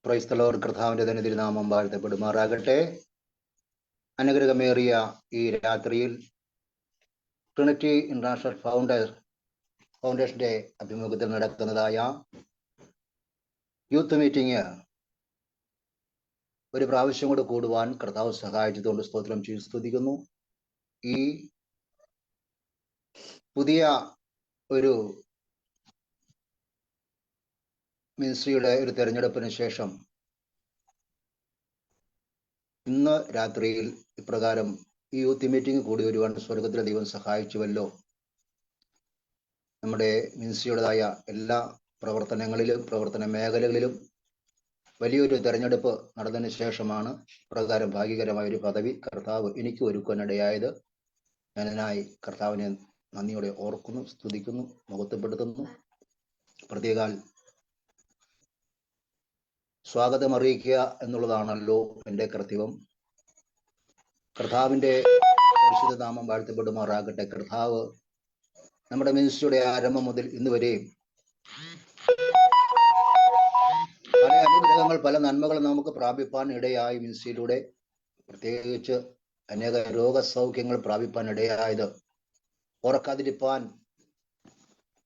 Price the Lord. കർത്താവിന്റെ തന്നെ തിരുനാമം വാഴ്ത്തപ്പെടുമാറാകട്ടെ. അനുഗ്രഹമേറിയ ഈ രാത്രിയിൽ ട്രിനിറ്റി ഇന്റർനാഷണൽ ഫൗണ്ടേഷന്റെ അഭിമുഖത്തിൽ നടക്കുന്നതായ യൂത്ത് മീറ്റിംഗ് ഒരു പ്രാവശ്യം കൂടെ കൂടുവാൻ കർത്താവ് സഹായിച്ചതുകൊണ്ട് സ്തോത്രം ചെയ്ത് സ്തുതിക്കുന്നു. ഈ പുതിയ ഒരു മിനിസ്ട്രിയുടെ ഒരു തെരഞ്ഞെടുപ്പിന് ശേഷം ഇന്ന് രാത്രിയിൽ ഇപ്രകാരം ഈ യൂത്ത് മീറ്റിംഗ് കൂടി വരുവാൻ സ്വർഗത്തിലെ ദൈവം സഹായിച്ചുവല്ലോ. നമ്മുടെ മിനിസ്ട്രിയുടേതായ എല്ലാ പ്രവർത്തന മേഖലകളിലും വലിയൊരു തെരഞ്ഞെടുപ്പ് നടന്നതിന് ശേഷമാണ് പ്രകാരം ഭാഗ്യകരമായ ഒരു പദവി കർത്താവ് എനിക്ക് ഒരുക്കാനിടയായത്. ഞാൻ അതിനായി കർത്താവിനെ നന്ദിയോടെ ഓർക്കുന്നു, സ്തുതിക്കുന്നു, മഹത്വപ്പെടുത്തുന്നു. പ്രത്യേകാൽ സ്വാഗതം അറിയിക്കുക എന്നുള്ളതാണല്ലോ എൻ്റെ കർത്തവ്യം. കർത്താവിൻ്റെ പരിശുദ്ധ നാമം വാഴ്ത്തപ്പെടുമാറാകട്ടെ. കർത്താവ് നമ്മുടെ മിനിസ്ട്രിയുടെ ആരംഭം മുതൽ ഇന്ന് വരെയും പല അനുഗ്രഹങ്ങൾ, പല നന്മകൾ നമുക്ക് പ്രാപിപ്പാൻ ഇടയായി. മിനിസ്ട്രിയിലൂടെ പ്രത്യേകിച്ച് അനേക രോഗസൗഖ്യങ്ങൾ പ്രാപിപ്പാൻ ഇടയായത് ഓർക്കാതിരിപ്പാൻ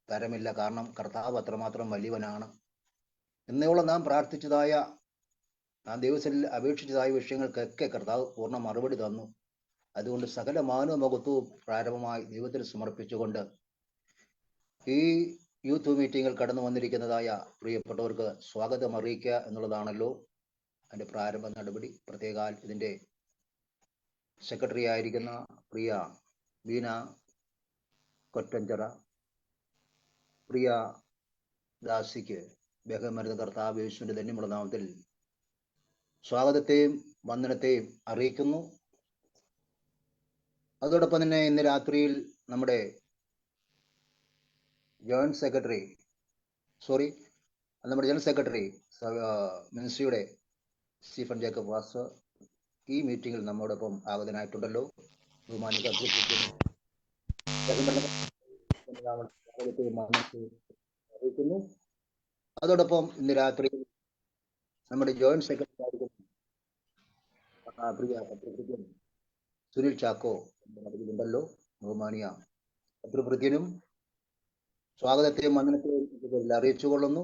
തരമില്ല. കാരണം കർത്താവ് അത്രമാത്രം വലിയവനാണ്. ഇന്നോളം നാം പ്രാർത്ഥിച്ചതായ, നാം ദൈവത്തിൽ അപേക്ഷിച്ചതായ വിഷയങ്ങൾക്കൊക്കെ കർത്താവ് പൂർണ്ണ മറുപടി തന്നു. അതുകൊണ്ട് സകല മാനവമഹത്വവും പ്രാരംഭമായി ദൈവത്തിൽ സമർപ്പിച്ചുകൊണ്ട് ഈ യൂത്ത് മീറ്റിങ്ങിൽ കടന്നു വന്നിരിക്കുന്നതായ പ്രിയപ്പെട്ടവർക്ക് സ്വാഗതം അറിയിക്കുക എന്നുള്ളതാണല്ലോ അതിൻ്റെ പ്രാരംഭ നടപടി. പ്രത്യേകാൽ ഇതിൻ്റെ സെക്രട്ടറി ആയിരിക്കുന്ന പ്രിയ ബീന കൊറ്റഞ്ചറ, പ്രിയ ദാസിക്ക് ബഹുമരുന്ന കർത്താവ് യേശുവിൻ്റെ ധന്യമുള്ള നാമത്തിൽ സ്വാഗതത്തെയും വന്ദനത്തെയും അറിയിക്കുന്നു. അതോടൊപ്പം തന്നെ ഇന്ന് രാത്രിയിൽ നമ്മുടെ ജനറൽ സെക്രട്ടറി മിനിസ്ട്രിയുടെ സ്റ്റീഫൻ ജേക്കബ് വാസ്റ്റർ ഈ മീറ്റിംഗിൽ നമ്മോടൊപ്പം ആഗതനായിട്ടുണ്ടല്ലോ. അറിയിക്കുന്നു. അതോടൊപ്പം ഇന്ന് രാത്രി നമ്മുടെ ജോയിന്റ് സെക്രട്ടറി ആയിരിക്കും പ്രിയ സുനിൽ ചാക്കോ ഉണ്ടല്ലോ. ബഹുമാനിയ പത്രപ്രത്യനും സ്വാഗതത്തെയും വന്ദനത്തെയും അറിയിച്ചുകൊള്ളുന്നു.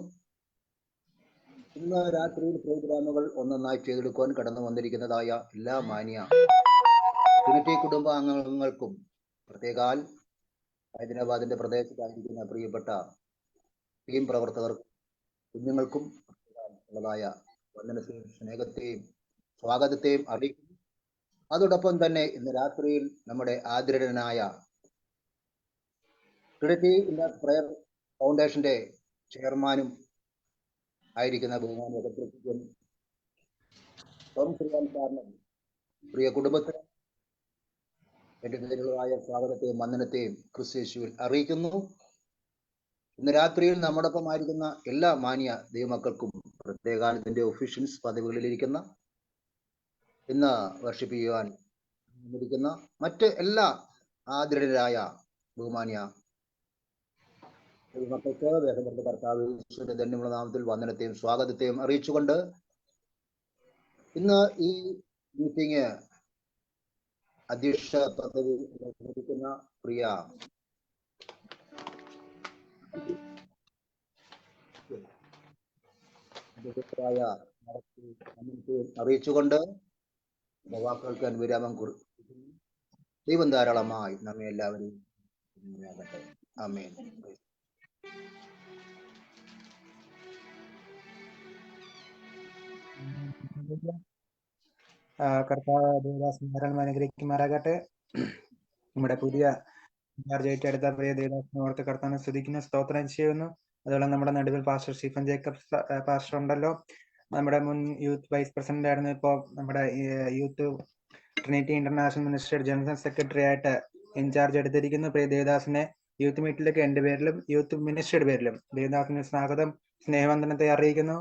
ഇന്ന് രാത്രിയിൽ പ്രോഗ്രാമുകൾ ഒന്നൊന്നായി ചെയ്തെടുക്കുവാൻ കടന്നു വന്നിരിക്കുന്നതായ എല്ലാ മാന്യ ട്രിനിറ്റി കുടുംബാംഗങ്ങൾക്കും പ്രത്യേകാൽ ഹൈദരാബാദിന്റെ പ്രദേശത്തായിരിക്കുന്ന പ്രിയപ്പെട്ട ടീം പ്രവർത്തകർക്കും കുഞ്ഞുങ്ങൾക്കും ഉള്ളതായ വന്ദനത്തെയും സ്നേഹത്തെയും സ്വാഗതത്തെയും അറിയിക്കുന്നു. അതോടൊപ്പം തന്നെ ഇന്ന് രാത്രിയിൽ നമ്മുടെ ആദരണീയനായ ട്രിനിറ്റി പ്രയർ ഫൗണ്ടേഷന്റെ ചെയർമാനും ആയിരിക്കുന്ന ബഹുമാനിയ സാറിനും പ്രിയ കുടുംബത്തിന് എൻ്റെ പേരുള്ളതായ സ്വാഗതത്തെയും വന്ദനത്തെയും ക്രിസ്തുയേശുവിൽ അറിയിക്കുന്നു. ഇന്ന് രാത്രിയിൽ നമ്മോടൊപ്പം ആയിരിക്കുന്ന എല്ലാ മാന്യ ദൈവമക്കൾക്കും പ്രത്യേകാലത്തിന്റെ ഒഫീഷ്യൽസ് പദവികളിലിരിക്കുന്ന, ഇന്ന് വർഷിപ്പ് ചെയ്യുവാൻ ഇരിക്കുന്ന മറ്റ് എല്ലാ ആദരണീയരായ ബഹുമാന്യ ദൈവമക്കൾക്ക് വേഗം കർത്താവ് യേശുവിന്റെ ധന്യമുള്ള നാമത്തിൽ വന്ദനത്തെയും സ്വാഗതത്തെയും അറിയിച്ചുകൊണ്ട് ഇന്ന് ഈ മീറ്റിംഗ് അധ്യക്ഷ പദവി ലഭിക്കുന്ന പ്രിയ അറിയിച്ചുകൊണ്ട് വാക്കുകൾക്ക് വിരാമം കുറിക്കുന്നു. ദൈവം ധാരാളമായി നമ്മെ എല്ലാവരെയും ആമേൻ. കർത്താവ് ദേവദാസൻ അനുഗ്രഹിക്കുമാറാകട്ടെ. നമ്മുടെ പുതിയ ചാർജായിട്ട് എടുത്ത പ്രിയ ദേവദാസിനെ ഓർത്ത് കർത്താവിനെ സ്തുതിക്കുന്നു, സ്തോത്രം ചെയ്യുന്നു. അതുപോലെ നമ്മുടെ നടുവിൽ പാസ്റ്റർ സ്റ്റീഫൻ ജേക്കബ് പാസ്റ്റർ ഉണ്ടല്ലോ. നമ്മുടെ മുൻ യൂത്ത് വൈസ് പ്രസിഡന്റ് ആയിരുന്നു. ഇപ്പോൾ നമ്മുടെ യൂത്ത് ട്രിനിറ്റി ഇന്റർനാഷണൽ മിനിസ്ട്രിയുടെ ജനറൽ സെക്രട്ടറി ആയിട്ട് ഇൻചാർജ് എടുത്തിരിക്കുന്നു. പ്രിയ ദേവദാസിനെ യൂത്ത് മീറ്റിലേക്ക് എൻ്റെ പേരിലും യൂത്ത് മിനിസ്ട്രിയുടെ പേരിലും ദേവദാസിന് സ്വാഗതം, സ്നേഹവന്ദനത്തെ അറിയിക്കുന്നു.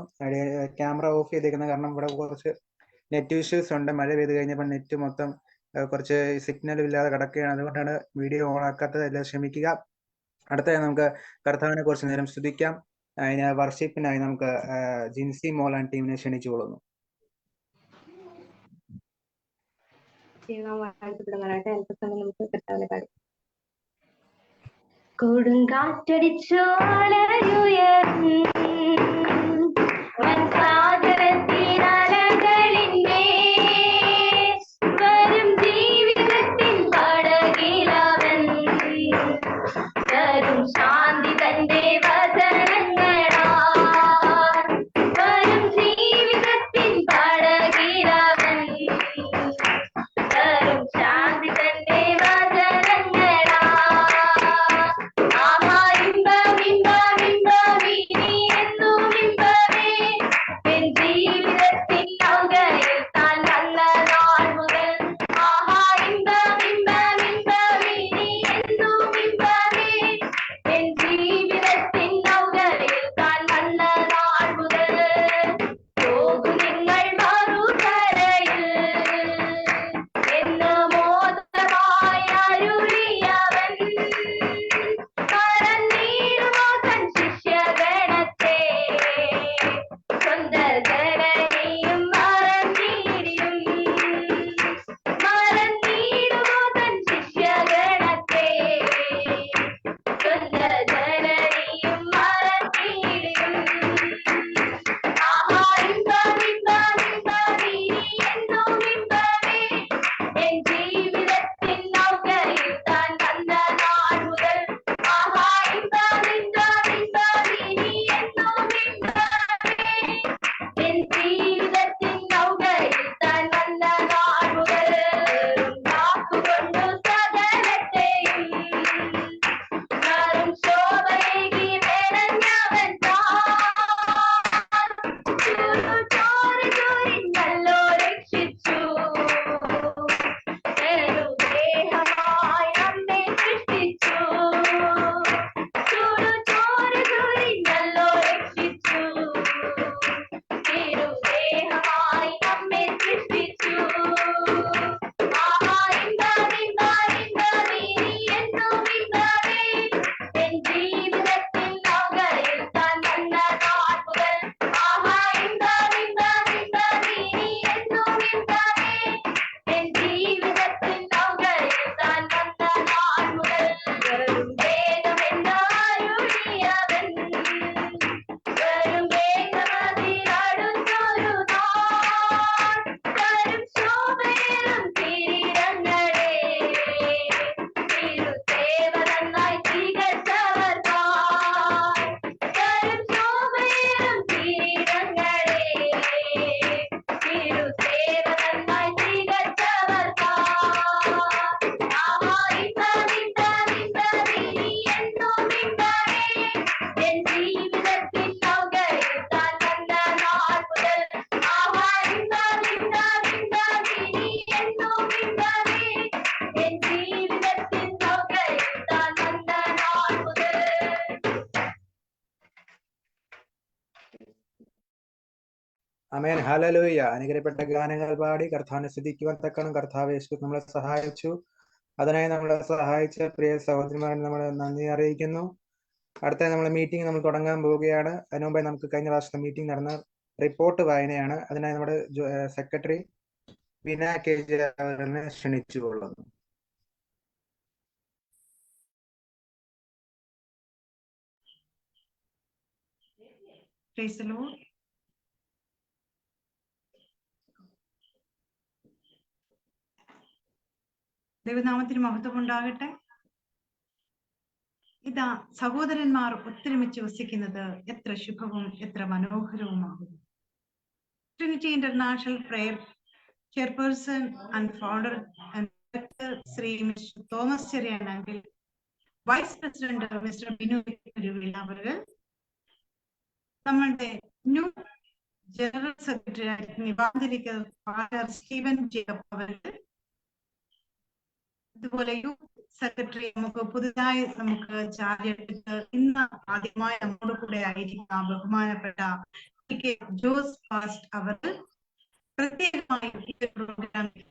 ക്യാമറ ഓഫ് ചെയ്തേക്കുന്ന കാരണം ഇവിടെ കുറച്ച് നെറ്റ് ഇഷ്യൂസ് ഉണ്ട്. മഴ പെയ്ത് കഴിഞ്ഞപ്പോൾ നെറ്റ് മൊത്തം കുറച്ച് സിഗ്നലും ഇല്ലാതെ കിടക്കുകയാണ്. അതുകൊണ്ടാണ് വീഡിയോ ഓൺ ആക്കാത്തത്. എല്ലാം ക്ഷമിക്കുക. അടുത്തതായി നമുക്ക് കർത്താവിനെ കുറച്ച് നേരം സ്തുതിക്കാം. അതിന് വർഷിപ്പിനായി നമുക്ക് ജിൻസി മോളാൻ ടീമിനെ ക്ഷണിച്ചുകൊള്ളുന്നു. ശാന്തി തന്റെ വചനങ്ങളാ വരും ജീവിതത്തിൻ പടകിലവൻ തരും ശാന്തി തന്റെ വചനങ്ങളാ ആഹാ ഇമ്പം ഇമ്പം ഇമ്പം ഇനി എന്നും ഇമ്പമേ എൻ ജീവിതത്തിൻ നൗകയിൽ താൻ വന്ന നാൾ മുതൽ ആഹാ ഇമ്പം ഇമ്പം ഇമ്പം ഇനി എന്നും ഇമ്പമേ എൻ ജീവിതത്തിൻ നൗകയിൽ താൻ വന്ന നാൾ മുതൽ പോകും നിങ്ങൾ മറുകരയിൽ എന്ന് മോദമായി അരുളിയവൻ മറന്നീടുമോ തൻ ശിഷ്യഗണത്തെ സ്വന്ത ജനനിയും മറന്നീടിയും മറന്നീടുമോ തൻ ശിഷ്യഗണത്തെ സ്വന്ത ജനനിയും മറന്നീടിയും ആഹാ ഇമ്പം ഇമ്പം ഇമ്പം ഇനി എന്നും ഇമ്പമേ എൻ ജീവിതത്തിൻ നൗകയിൽ താൻ വന്ന നാൾ മുതൽ ആഹാ ഇമ്പം ഇമ്പം ഇമ്പം ഇനി എന്നും ഇമ്പമേ എൻ ജീവിതത്തിൻ നൗകയിൽ താൻ വന്ന നാൾ മുതൽ വാക്കുകൊണ്ടു സകലത്തെയും വരും ശോഭയേകി മെനഞ്ഞവൻ ചോരി ചോരിഞ്ഞല്ലോ രക്ഷിച്ചു ദേഹമായി നമ്മെ സൃഷ്ടിച്ചു ചോരി ചോരിഞ്ഞല്ലോ രക്ഷിച്ചു തിരുദേഹമായി നമ്മെ സൃഷ്ടിച്ചു ആഹാ ഇമ്പം ഇമ്പം ഇമ്പം ഇനി എന്നും ഇമ്പമേ എൻ ജീവിതത്തിൻ നൗകയിൽ താൻ വന്ന നാൾ മുതൽ ആഹാ ഇമ്പം ഇമ്പം ഇമ്പം ഇനി എന്നും ഇമ്പമേ എൻ ജീവിതത്തിൻ നൗകയിൽ താൻ വന്ന നാൾ മുതൽ വരും വേഗമെന്നരുളിയവൻ വരും വേഗമതിലടുത്തൊരു നാൾ തരും ശോഭയേറും കിരീടങ്ങളെ തിരുസേവ നന്നായി തികച്ചവർക്കായി തരും ശോഭയേറും കിരീടങ്ങളെ തിരുസേവ നന്നായി തികച്ചവർക്കായി ആഹാ ഇമ്പം ഇമ്പം ഇമ്പം ഇനി എന്നും ഇമ്പമേ എൻ ജീവിതത്തിൻ നൗകയിൽ താൻ വന്ന നാൾ മുതൽ ആഹാ ഇമ്പം ഇമ്പം ഇമ്പം ഇനി എന്നും ഇമ്പമേ എൻ ജീവിതത്തിൻ നൗകയിൽ താൻ വന്ന നാൾ മുതൽ ആമേൻ. ഹല്ലേലൂയ. അനുഗ്രഹപ്പെട്ട ഗാനങ്ങൾ പാടി കർത്താവിനെ സ്തുതിക്കുവാൻ തക്കണം കർത്താവ് യേശു നമ്മളെ സഹായിച്ചു. അതിനായി നമ്മളെ സഹായിച്ച പ്രിയ സഹോദരിമാരെ നമ്മൾ നന്ദി അറിയിക്കുന്നു. അടുത്ത നമ്മളെ മീറ്റിംഗ് നമ്മൾ തുടങ്ങാൻ പോവുകയാണ്. അതിനു മുമ്പേ നമുക്ക് കഴിഞ്ഞ പ്രാവശ്യത്തെ മീറ്റിംഗ് നടന്ന റിപ്പോർട്ട് വായനയാണ്. അതിനായി നമ്മുടെ സെക്രട്ടറി ബീന കെ ജെ അവരെ ക്ഷണിച്ചുകൊള്ളുന്നു. Praise the Lord. ദൈവനാമത്തിന് മഹത്വം ഉണ്ടാകട്ടെ. ഇതാ സഹോദരന്മാർ ഒത്തൊരുമിച്ച് വസിക്കുന്നത് എത്ര ശുഭവും എത്ര മനോഹരവുമാകുന്നു. Trinity International prayer chairperson and founder Shri mister Thomas Cherian uncle, vice president mister Binu അവർ, നമ്മളുടെ ന്യൂ ജനറൽ സെക്രട്ടറി നിബാന്ധനിക്ക് ഫാദർ സ്റ്റീവൻ ജേക്കബ് അവർക്ക്, അതുപോലെ യൂത്ത് സെക്രട്ടറി നമുക്ക് പുതുതായി നമുക്ക് ചാർജ് എടുത്തിട്ട് ഇന്ന് ആദ്യമായി നമ്മോട് കൂടെ ആയിരിക്കാം ബഹുമാനപ്പെട്ട ജോസ് ഫാസ്റ്റ് അവർ പ്രത്യേകമായി ഈ പ്രോഗ്രാമിൽ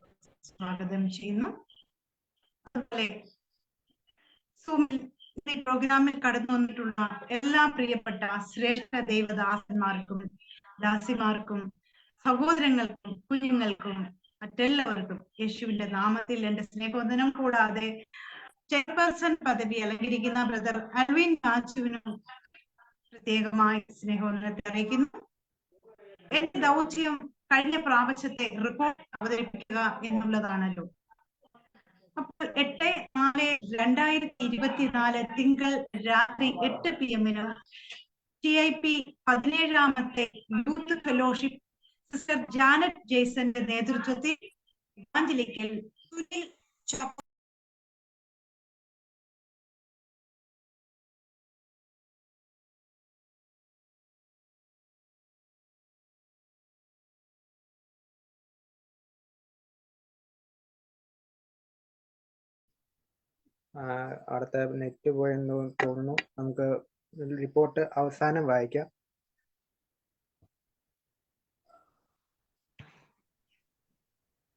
സ്വാഗതം ചെയ്യുന്നു. അതുപോലെ സൂമിൽ ഈ പ്രോഗ്രാമിൽ കടന്നു വന്നിട്ടുള്ള എല്ലാ പ്രിയപ്പെട്ട ശ്രേഷ്ഠ ദൈവദാസന്മാർക്കും ദാസിമാർക്കും സഹോദരങ്ങൾക്കും കുഞ്ഞുങ്ങൾക്കും മറ്റെല്ലാവർക്കും യേശുവിന്റെ നാമത്തിൽ എന്റെ സ്നേഹവന്ദനം. കൂടാതെ ചെയർപേഴ്സൺ പദവി അലങ്കരിക്കുന്ന ബ്രദർ അൽവിൻ മാച്ചുവിനും പ്രത്യേകമായി സ്നേഹവന്ദനത്തെ അറിയിക്കുന്നു. എന്റെ ദൗത്യം കഴിഞ്ഞ പ്രാവശ്യത്തെ റിപ്പോർട്ട് അവതരിപ്പിക്കുക എന്നുള്ളതാണല്ലോ. അപ്പോൾ 8/4/2024 തിങ്കൾ രാത്രി 8 PM TIP 17ാമത്തെ യൂത്ത് ഫെലോഷിപ്പ് സിസ്റ്റർ ജാനറ്റ് ജെയ്സന്റെ നേതൃത്വത്തിൽ ഇവാഞ്ചലിക്കൽ സുനിൽ അവിടുത്തെ നെറ്റ് പോയെന്ന് തോന്നുന്നു. നമുക്ക് റിപ്പോർട്ട് അവസാനം വായിക്കാം.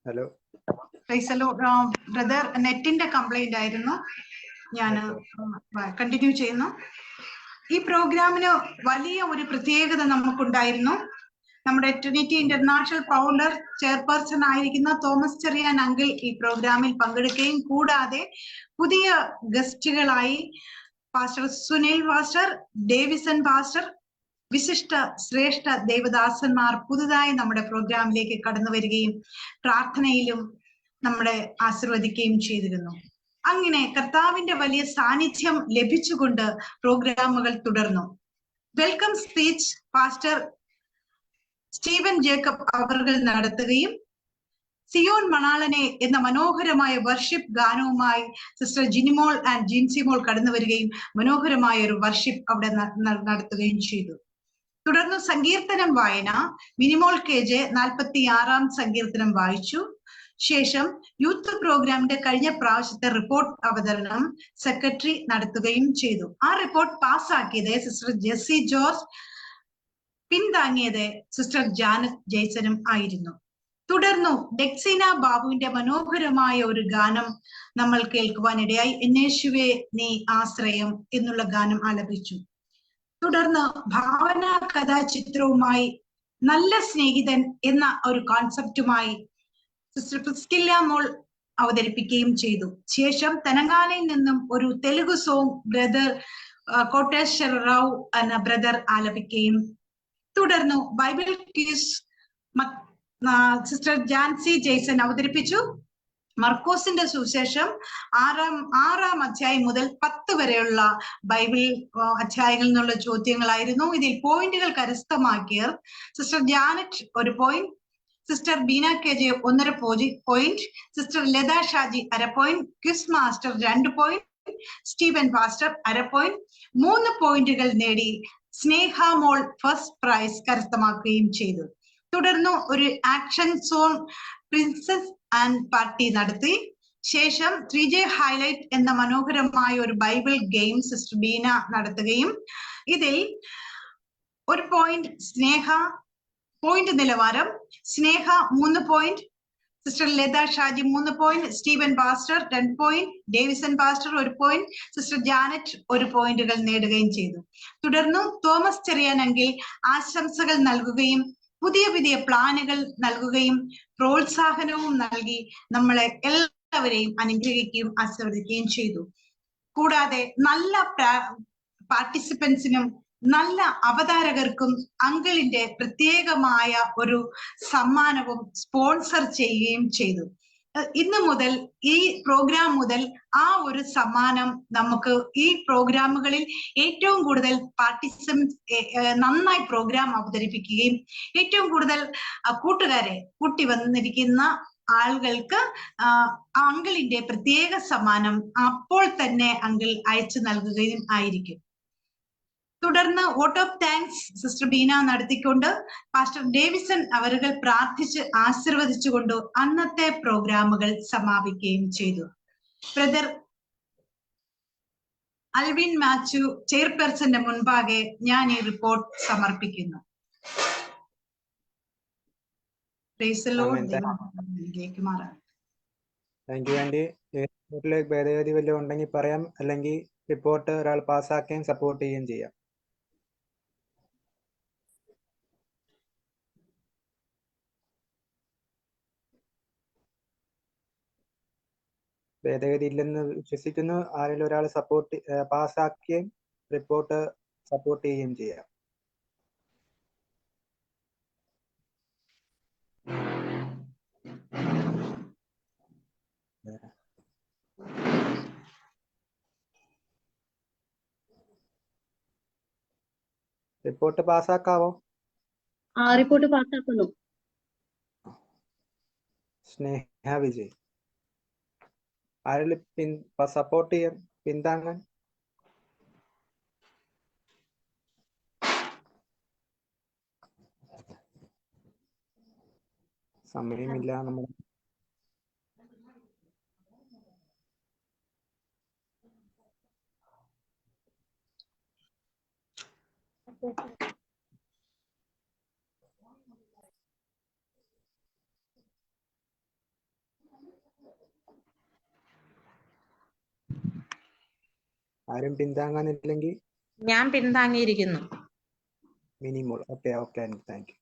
ഹലോ ബ്രദർ, നെറ്റിന്റെ കംപ്ലൈന്റ് ആയിരുന്നു. ഞാൻ കണ്ടിന്യൂ ചെയ്യുന്നു. ഈ പ്രോഗ്രാമിന് വലിയ ഒരു പ്രത്യേകത നമുക്കുണ്ടായിരുന്നു. നമ്മുടെ ട്രിനിറ്റി ഇന്റർനാഷണൽ ഫൗണ്ടർ ചെയർപേഴ്സൺ ആയിരിക്കുന്ന തോമസ് ചെറിയാൻ അങ്കിൾ ഈ പ്രോഗ്രാമിൽ പങ്കെടുക്കുകയും കൂടാതെ പുതിയ ഗസ്റ്റുകളായി pastor Sunil pastor, Davidson pastor, വിശിഷ്ട ശ്രേഷ്ഠ ദൈവദാസന്മാർ പുതുതായി നമ്മുടെ പ്രോഗ്രാമിലേക്ക് കടന്നു വരികയും പ്രാർത്ഥനയിലും നമ്മളെ ആശീർവദിക്കുകയും ചെയ്തിരുന്നു. അങ്ങനെ കർത്താവിന്റെ വലിയ സാന്നിധ്യം ലഭിച്ചുകൊണ്ട് പ്രോഗ്രാമുകൾ തുടർന്നു. Welcome speech pastor Steven Jacob അവർകൾ നടത്തുകയും സിയോൻ മണാളനെ എന്ന മനോഹരമായ വർഷിപ്പ് ഗാനവുമായി സിസ്റ്റർ ജിനിമോൾ ആൻഡ് ജിൻസിമോൾ കടന്നു വരികയും മനോഹരമായ ഒരു വർഷിപ്പ് അവിടെ നടത്തുകയും ചെയ്തു. തുടർന്ന് സങ്കീർത്തനം വായന മിനിമോൾ KJ 46-ാം സങ്കീർത്തനം വായിച്ചു. ശേഷം യൂത്ത് പ്രോഗ്രാമിന്റെ കഴിഞ്ഞ പ്രാവശ്യത്തെ റിപ്പോർട്ട് അവതരണം സെക്രട്ടറി നടത്തുകയും ചെയ്തു. ആ റിപ്പോർട്ട് പാസ്സാക്കിയത് സിസ്റ്റർ ജെസ്സി ജോർജ്, പിന്താങ്ങിയത് സിസ്റ്റർ ജാനറ്റ് ജെയ്സനും ആയിരുന്നു. തുടർന്നു ഡെക്സീന ബാബുവിന്റെ മനോഹരമായ ഒരു ഗാനം നമ്മൾ കേൾക്കുവാനിടയായി. എന്നേശുവേ നീ ആശ്രയം എന്നുള്ള ഗാനം ആലപിച്ചു. തുടർന്ന് ഭാവന കഥാചിത്രവുമായി നല്ല സ്നേഹിതൻ എന്ന ഒരു കോൺസെപ്റ്റുമായി സിസ്റ്റർ പ്രിസ്കില്ല മോൾ അവതരിപ്പിക്കുകയും ചെയ്തു. ശേഷം തെലങ്കാനയിൽ നിന്നും ഒരു തെലുഗു സോങ് ബ്രദർ കോട്ടേശ്വര റാവു എന്ന ബ്രദർ ആലപിക്കുകയും തുടർന്നു Bible quiz sister Jancy Jason അവതരിപ്പിച്ചു. മർക്കോസിന്റെ സുവിശേഷം 6-ാം അധ്യായം മുതൽ 10 വരെയുള്ള ബൈബിൾ അധ്യായങ്ങളിൽ നിന്നുള്ള ചോദ്യങ്ങളായിരുന്നു. ഇതിൽ പോയിന്റുകൾ കരസ്ഥമാക്കിയർ sister Janet 1 point, sister Beena KJ 1.5 point, sister Latha Shaji 1/2 point, quiz master 2 point, Steven pastor 1/2 point. 3 പോയിന്റുകൾ നേടി സ്നേഹ മോൾ ഫസ്റ്റ് പ്രൈസ് കരസ്ഥമാക്കുകയും ചെയ്തു. തുടർന്ന് ഒരു action zone princess and party നടത്തി. ശേഷം 3J ഹൈലൈറ്റ് എന്ന മനോഹരമായ ഒരു ബൈബിൾ ഗെയിം സിസ്റ്റർ ബീന നടത്തുകയും ഇതിൽ 1 പോയിന്റ് സ്നേഹ, പോയിന്റ് നിലവാരം സ്നേഹ 3 point, sister Latha Shaji 3 point, Steven pastor 2 point, Davisson pastor 1 point, sister Janet 1 പോയിന്റുകൾ നേടുകയും ചെയ്തു. തുടർന്ന് തോമസ് ചെറിയാനെങ്കിൽ ആശംസകൾ നൽകുകയും പുതിയ പുതിയ പ്ലാനുകൾ നൽകുകയും പ്രോത്സാഹനവും നൽകി നമ്മളെ എല്ലാവരെയും അനുഗ്രഹിക്കുകയും ആശീർവദിക്കുകയും ചെയ്തു. കൂടാതെ നല്ല പാർട്ടിസിപ്പൻസിനും നല്ല അവതാരകർക്കും അങ്കിളിന്റെ പ്രത്യേകമായ ഒരു സമ്മാനവും സ്പോൺസർ ചെയ്യുകയും ചെയ്തു. ഇന്ന് മുതൽ ഈ പ്രോഗ്രാം മുതൽ ആ ഒരു സമ്മാനം നമുക്ക് ഈ പ്രോഗ്രാമുകളിൽ ഏറ്റവും കൂടുതൽ നന്നായി പ്രോഗ്രാം അവതരിപ്പിക്കുകയും ഏറ്റവും കൂടുതൽ കൂട്ടുകാരെ കൂട്ടി വന്നിരിക്കുന്ന ആളുകൾക്ക് അങ്കിളിന്റെ പ്രത്യേക സമ്മാനം അപ്പോൾ തന്നെ അങ്കിൾ അയച്ചു നൽകുകയും ആയിരിക്കും. തുടർന്ന് vote of thanks sister Beena നടത്തിക്കൊണ്ട് പാസ്റ്റർ ഡേവിസൺ അവരുകൾ പ്രാർത്ഥിച്ച് ആശീർവദിച്ചുകൊണ്ട് അന്നത്തെ പ്രോഗ്രാമുകൾ സമാപിക്കുകയും ചെയ്തു. ബ്രദർ അൽവിൻ മാത്യു ചെയർപേഴ്സന്റെ മുൻപാകെ ഞാൻ ഈ റിപ്പോർട്ട് സമർപ്പിക്കുന്നു. Thank you Andy. റിപ്പോർട്ടിലേക്ക് ഭേദഗതി വല്ലതും ഉണ്ടെങ്കിൽ പറയാം, അല്ലെങ്കിൽ റിപ്പോർട്ട് ഒരാൾ പാസ്സാക്കുകയും സപ്പോർട്ട് ചെയ്യുകയും ചെയ്യാം. ഭേദഗതി ഇല്ലെന്ന് വിശ്വസിക്കുന്നു. ആരെങ്കിലും ഒരാൾ പാസ്സാക്കുകയും റിപ്പോർട്ട് സപ്പോർട്ട് ചെയ്യുകയും ചെയ്യാം. റിപ്പോർട്ട് പാസ്സാക്കാവോ? റിപ്പോർട്ട് പാസ്സാക്കുന്നു. സ്നേഹ വിജയ്. ആരെങ്കിലും സപ്പോർട്ട് ചെയ്യാൻ, പിന്താങ്ങാൻ? സമയമില്ല. നമ്മൾ ആരും പിന്താങ്ങാനില്ലെങ്കിൽ ഞാൻ പിന്താങ്ങിയിരിക്കുന്നു. Minimol. Okay, thank you.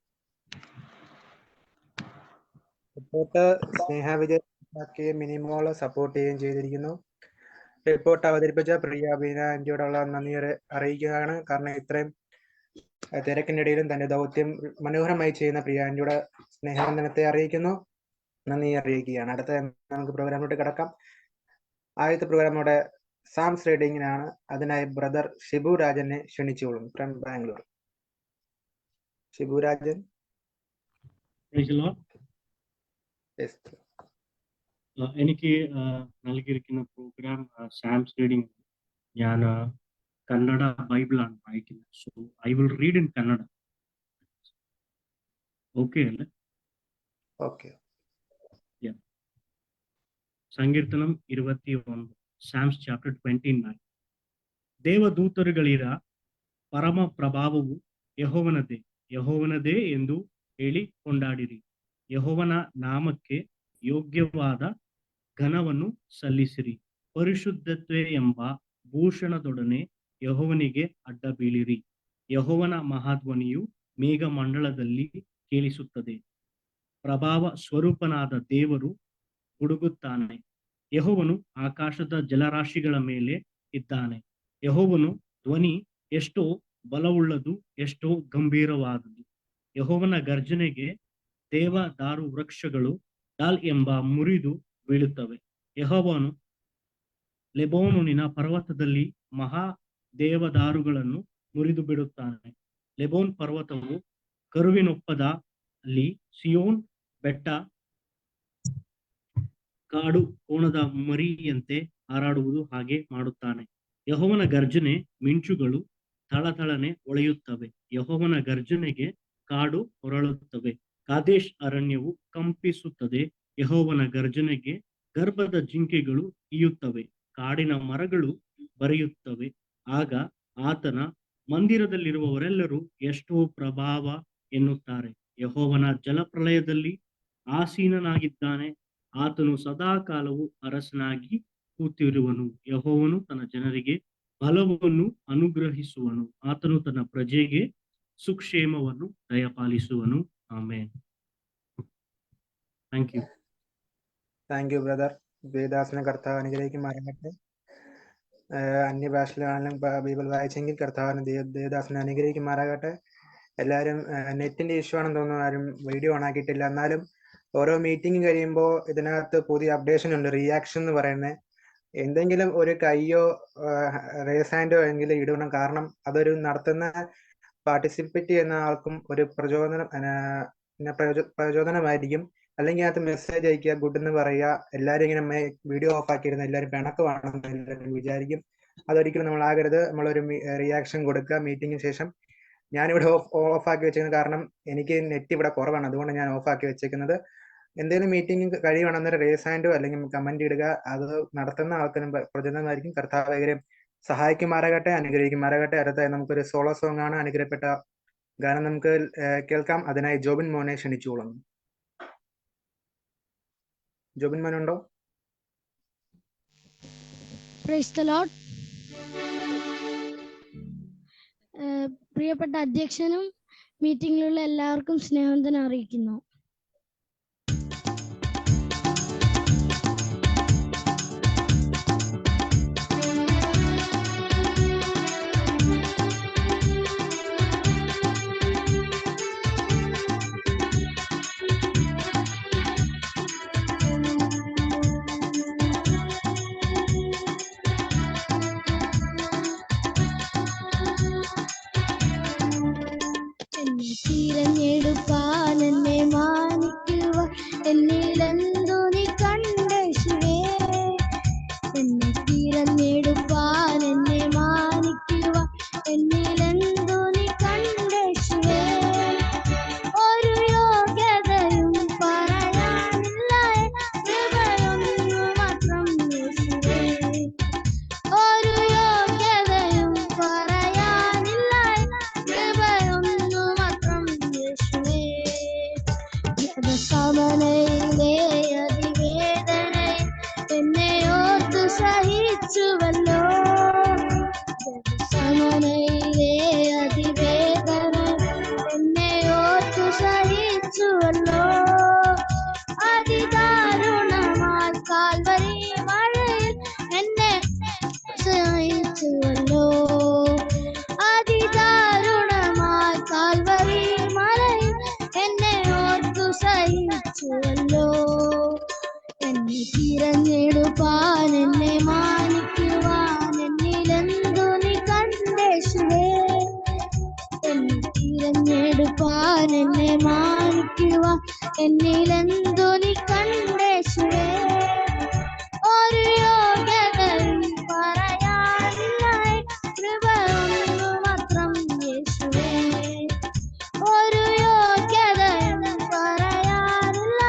Report Sneha Vijay Minimol support ചെയ്യുകയും ചെയ്തിരിക്കുന്നു. റിപ്പോർട്ട് അവതരിപ്പിച്ച പ്രിയ ബീന ആന്റിയോടുള്ള നന്ദി അറിയിക്കുകയാണ്. കാരണം ഇത്രയും തിരക്കിനിടയിലും തന്റെ ദൗത്യം മനോഹരമായി ചെയ്യുന്ന പ്രിയ ആന്റിയുടെ സ്നേഹവന്ദനത്തെ അറിയിക്കുന്നു, നന്ദി അറിയിക്കുകയാണ്. അടുത്ത നമുക്ക് പ്രോഗ്രാമിലോട്ട് കിടക്കാം. ആദ്യത്തെ പ്രോഗ്രാം നമ്മുടെ സാംസ് റീഡിങ്ങിനാണ്. അതിനായി ബ്രദർ ഷിബു രാജനെ ക്ഷണിച്ചുകൊള്ളും ഫ്രം ബാംഗ്ലൂർ. ഷിബു രാജൻ. എനിക്ക് നൽകിയിരിക്കുന്ന പ്രോഗ്രാം സാംസ് റീഡിംഗ്. ഞാൻ കന്നഡ ബൈബിളാണ് വായിക്കുന്നത്. So I will read in Kannada. Okay അല്ലേ? ഓക്കെ. ಸಂಕೀರ್ತನಂ 21, Psalms chapter 29. ದೇವದೂತರುಗಳಿರ ಪರಮ ಪ್ರಭಾವವು ಯೆಹೋವನದೇ ಎಂದು ಹೇಳಿ ಕೊಂಡಾಡಿರಿ. ಯೆಹೋವನ ನಾಮಕ್ಕೆ ಯೋಗ್ಯವಾದ ಘನವನ್ನು ಸಲ್ಲಿಸಿರಿ. ಪರಿಶುದ್ಧತ್ವ ಎಂಬ ಭೂಷಣದೊಡನೆ ಯೆಹೋವನಿಗೆ ಅಡ್ಡ ಬೀಳಿರಿ. ಯೆಹೋವನ ಮಹಾಧ್ವನಿಯು ಮೇಘಮಂಡಲದಲ್ಲಿ ಕೇಳಿಸುತ್ತದೆ. ಪ್ರಭಾವ ಸ್ವರೂಪನಾದ ದೇವರು ಹುಡುಗುತ್ತಾನೆ. ಯೆಹೋವನು ಆಕಾಶದ ಜಲರಾಶಿಗಳ ಮೇಲೆ ಇದ್ದಾನೆ. ಯೆಹೋವನು ಧ್ವನಿ ಎಷ್ಟೋ ಬಲವುಳ್ಳದು, ಎಷ್ಟೋ ಗಂಭೀರವಾದುದು. ಯೆಹೋವನ ಗರ್ಜನೆಗೆ ದೇವದಾರು ವೃಕ್ಷಗಳು ಡಾಲ್ ಎಂಬ ಮುರಿದು ಬೀಳುತ್ತವೆ. ಯೆಹೋವನು ಲೆಬೋನೋನಿನ ಪರ್ವತದಲ್ಲಿ ಮಹಾ ದೇವದಾರುಗಳನ್ನು ಮುರಿದು ಬಿಡುತ್ತಾನೆ. ಲೆಬೋನ್ ಪರ್ವತವು ಕರುವಿನೊಪ್ಪದಲ್ಲಿ ಸಿಯೋನ್ ಬೆಟ್ಟ ಕಾಡು ಕೋಣದ ಮರಿಯಂತೆ ಹಾರಾಡುವುದು ಹಾಗೆ ಮಾಡುತ್ತಾನೆ. ಯೆಹೋವನ ಗರ್ಜನೆ ಮಿಂಚುಗಳು ಥಳಥಳನೆ ಹೊಳೆಯುತ್ತವೆ. ಯೆಹೋವನ ಗರ್ಜನೆಗೆ ಕಾಡು ಹೊರಳುತ್ತವೆ. ಕಾದೇಶ್ ಅರಣ್ಯವು ಕಂಪಿಸುತ್ತದೆ. ಯೆಹೋವನ ಗರ್ಜನೆಗೆ ಗರ್ಭದ ಜಿಂಕೆಗಳು ಈಯುತ್ತವೆ. ಕಾಡಿನ ಮರಗಳು ಬರೆಯುತ್ತವೆ. ಆಗ ಆತನ ಮಂದಿರದಲ್ಲಿರುವವರೆಲ್ಲರೂ ಎಷ್ಟೋ ಪ್ರಭಾವ ಎನ್ನುತ್ತಾರೆ. ಯೆಹೋವನ ಜಲಪ್ರಳಯದಲ್ಲಿ ಆಸೀನನಾಗಿದ್ದಾನೆ. ಆತನು ಸದಾ ಕಾಲವು ಅರಸನಾಗಿ ಕೂತಿರುವನು. ಯೆಹೋವನು ತನ್ನ ಜನರಿಗೆ ಬಲವನ್ನು ಅನುಗ್ರಹಿಸುವನು. ಆತನು ತನ್ನ ಪ್ರಜೆಗೆ ಸುಕ್ಷೇಮವನ್ನು ದಯಪಾಲಿಸುವನು. ಆಮೇನ್. Thank you. Thank you brother. വേദാസന കർത്താവ് അനുഗ്രഹിക്കുമാറാകട്ടെ. അന്യഭാഷയിലാണെങ്കിലും ബൈബിൾ വായിച്ചെങ്കിൽ കർത്താവിന് ദേവദാസനെ അനുഗ്രഹിക്കുമാറാകട്ടെ. എല്ലാവരും നെറ്റിന്റെ ഇഷ്യൂ ആണെന്ന് തോന്നുന്നു, ആരും വീഡിയോ ഓൺ ആക്കിയിട്ടില്ല. എന്നാലും ഓരോ മീറ്റിംഗ് കഴിയുമ്പോൾ ഇതിനകത്ത് പുതിയ അപ്ഡേഷൻ ഉണ്ട്. റിയാക്ഷൻ എന്ന് പറയുന്നത് എന്തെങ്കിലും ഒരു കയ്യോ റേസ് ഹാൻഡോ എങ്കിലും ഇടണം. കാരണം അതൊരു നടത്തുന്ന പാർട്ടിസിപ്പേറ്റ് ചെയ്യുന്ന ആൾക്കും ഒരു പ്രചോദനമായിരിക്കും. അല്ലെങ്കിൽ അതിനകത്ത് മെസ്സേജ് അയക്കുക, ഗുഡ് എന്ന് പറയുക. എല്ലാവരും ഇങ്ങനെ വീഡിയോ ഓഫ് ആക്കിയിരുന്ന എല്ലാവരും പിണക്കമാണെന്ന് എല്ലാവരും വിചാരിക്കും. അതൊരിക്കലും നമ്മൾ ആകരുത്. നമ്മളൊരു റിയാക്ഷൻ കൊടുക്കുക മീറ്റിംഗിന് ശേഷം. ഞാനിവിടെ ഓഫ് ആക്കി വെച്ചിരിക്കുന്നത് കാരണം എനിക്ക് നെറ്റ് ഇവിടെ കുറവാണ്, അതുകൊണ്ട് ഞാൻ ഓഫ് ആക്കി വെച്ചേക്കുന്നത്. എന്തെങ്കിലും മീറ്റിംഗ് കഴിയുവാണെന്നൊരു റേസ് ഹാൻഡോ അല്ലെങ്കിൽ കമന്റ് ഇടുക. അത് നടത്തുന്ന ആൾക്കാരും പ്രചോദനമായിരിക്കും. കർത്താവ് ഇവരെ സഹായിക്കുമാറാകട്ടെ, അനുഗ്രഹിക്കുമാറാകട്ടെ. അടുത്തായി നമുക്കൊരു സോളോ സോങ് ആണ്. അനുഗ്രഹപ്പെട്ട ഗാനം നമുക്ക് കേൾക്കാം. അതിനായി ജോബിൻ മോനെ ക്ഷണിച്ചുകൊള്ളുന്നു. ജോബിൻ മോനുണ്ടോ? Praise the Lord. പ്രിയപ്പെട്ട അധ്യക്ഷനും മീറ്റിംഗിലുള്ള എല്ലാവർക്കും സ്നേഹവന്ദനം അറിയിക്കുന്നു. തിരഞ്ഞെടുപ്പാൻ എന്നെ മാനിക്കുവാൻ എന്നിലെന്തു നീ കണ്ടേശുവേ. എന്നെ തിരഞ്ഞെടുപ്പാൻ എന്നെ മാനിക്കുവാൻ എന്നിലെന്തു നീ കണ്ടേശുവേ. ഒരു യോഗ്യതയും പറയാനില്ല, കൃപയൊന്നു മാത്രം യേശുവേ. ഒരു യോഗ്യതയും പറയാനില്ല, കൃപയൊന്നു മാത്രം യേശുവേ. സമനയിലെ അതിവേദനയിൽ എന്നെ ഓർത്തു സഹിച്ചുവല്ലോ. സമനയിലെ അതിവേദന എന്നെ ഓർത്തു സഹിച്ചുവല്ലോ. അതിദാരുണമായി കാൽവരി മഴയിൽ എന്നെ സഹിച്ചുവല്ലോ. അതിദാരുണമായി കാൽവരി മഴയിൽ എന്നെ ഓർത്തു സഹിച്ചുവല്ലോ. എന്നെ തിരഞ്ഞെടുപ്പാൻ എന്നെ മാനിക്കുവാൻ എന്നിലെന്തു നീ കണ്ടേശുവേ. എന്നെ തിരഞ്ഞെടുപ്പാൻ എന്നെ മാനിക്കുവാൻ എന്നിലെന്തു നീ കണ്ടേശുവേ. ഒരു യോഗ്യതയും പറയാനില്ല, കൃപയൊന്നു മാത്രം യേശുവേ. ഒരു യോഗ്യതയും പറയാനില്ല,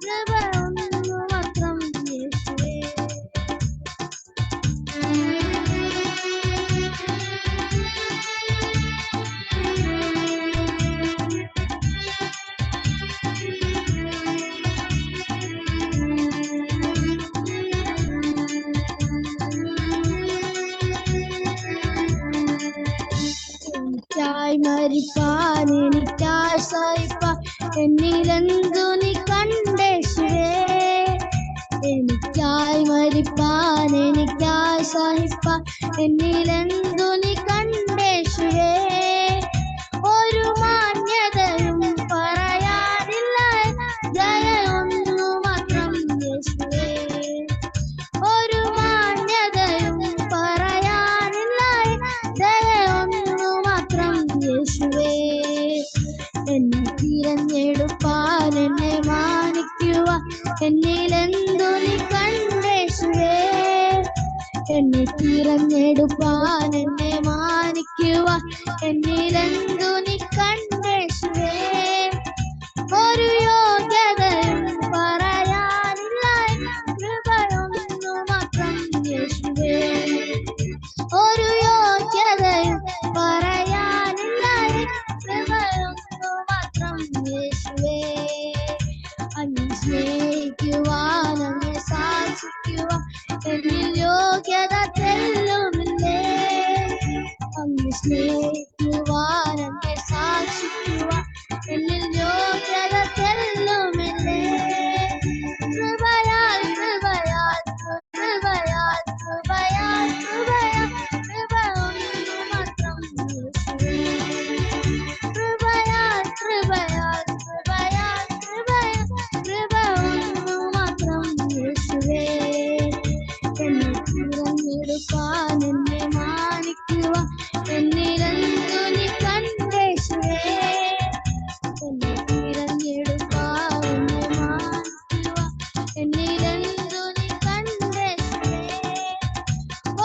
കൃപയൊന്നു മാത്രം യേശുവേ. എനിക്കായി മരിപ്പാൻ എനിക്കായി സഹിപ്പാൻ എന്നിലെന്തു നീ കണ്ടേശുവേ. എനിക്കായി മരിപ്പാൻ എനിക്കായി സഹിപ്പാൻ എന്നിലെന്തു നീ കണ്ടേശുവേ. ഒരു മാന്യതയും പറയാനില്ല, ദയൊന്നു മാത്രം യേശുവേ. ഒരു മാന്യതയും പറയാനില്ല, ദയൊന്നു മാത്രം യേശുവേ. എന്നെ തിരഞ്ഞെടുപ്പാൻ എന്നെ മാനിക്കുവാൻ എന്നിലെന്തു നീ കണ്ടേശുവേ. എന്നെ തിരഞ്ഞെടുപ്പാൻ എന്നെ മാനിക്കുവാൻ എന്നിലെന്തു നീ കണ്ടേശുവേ. ഒരു യോഗ്യതയും പറയാനില്ല, കൃപയൊന്നു മാത്രം യേശുവേ. ഒരു യോഗ്യതയും പറയാനില്ല, കൃപയൊന്നു മാത്രം യേശുവേ. അങ്ങ് സ്നേഹിക്കുവാൻ അങ്ങ് സാക്ഷിക്കുവാൻ എന്നിൽ യോഗ്യത തെല്ലുമില്ലേ. അങ്ങ് സ്നേഹിക്കുവാൻ അങ്ങ് സാക്ഷിക്കുവാൻ എന്നിൽ യോഗ്യത തെല്ലുമില്ലേ. കൃപയാൽ കൃപയാൽ കൃപയാൽ കൃപയാൽ കൃപയാൽ കൃപയൊന്നു മാത്രം യേശുവേ. കൃപയാൽ കൃപയാൽ കൃപയാൽ കൃപയാൽ കൃപയൊന്നു മാത്രം യേശുവേ. എന്നെ തിരഞ്ഞെടുപ്പാൻ എന്നെ മാനിക്കുവാൻ എന്നിലെന്തു നീ കണ്ടേശുവേ. എന്നെ തിരഞ്ഞെടുപ്പാൻ എന്നെ മാനിക്കുവാൻ എന്നിലെന്തു നീ കണ്ടേശുവേ.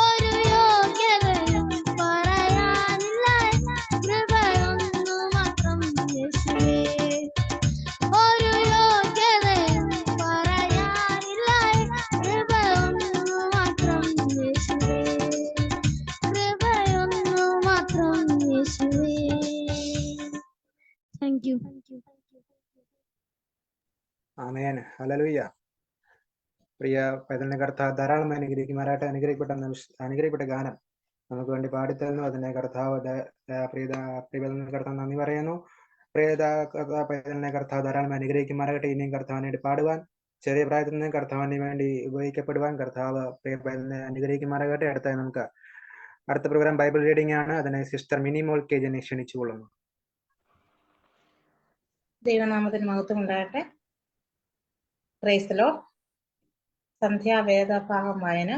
ഒരു യോഗ്യതയും പറയാനില്ല, കൃപയൊന്നു മാത്രം യേശുവേ. ഒരു യോഗ്യതയും പറയാനില്ല, കൃപയൊന്നു മാത്രം യേശുവേ. കൃപയൊന്നു മാത്രം യേശുവേ. Thank you. ആമേൻ. ഹല്ലേലൂയ. പ്രിയ പൈതലിനെ കർത്താവ് ധാരാളം അനുഗ്രഹിക്കുമാറായിട്ട്. അനുഗ്രഹിക്കപ്പെട്ട ഗാനം നമുക്ക് വേണ്ടി പാടിത്തരുന്നു. അതിനെ കർത്താവ് പ്രിയപൈതലിനെ കർത്താവ് നന്ദി പറയുന്നു. പൈതലിനെ കർത്താവ് ധാരാളം അനുഗ്രഹിക്കുമാറാകട്ടെ. ഇനിയും കർത്താവിന് വേണ്ടി പാടുവാൻ, ചെറിയ പ്രായത്തിൽ നിന്ന് കർത്താവിന് വേണ്ടി ഉപയോഗിക്കപ്പെടുവാൻ കർത്താവ് പ്രിയ പൈതലിനെ അനുഗ്രഹിക്കുമാറാകട്ടെ. അടുത്ത പ്രോഗ്രാം ബൈബിൾ റീഡിംഗ് ആണ്. അതിനെ സിസ്റ്റർ മിനിമോൾ KJ ക്ഷണിച്ചുകൊള്ളുന്നു. ദൈവനാമത്തിന് മഹത്വം ഉണ്ടാകട്ടെ. Price the Lord. സന്ധ്യാവേദഭാഗം വായന.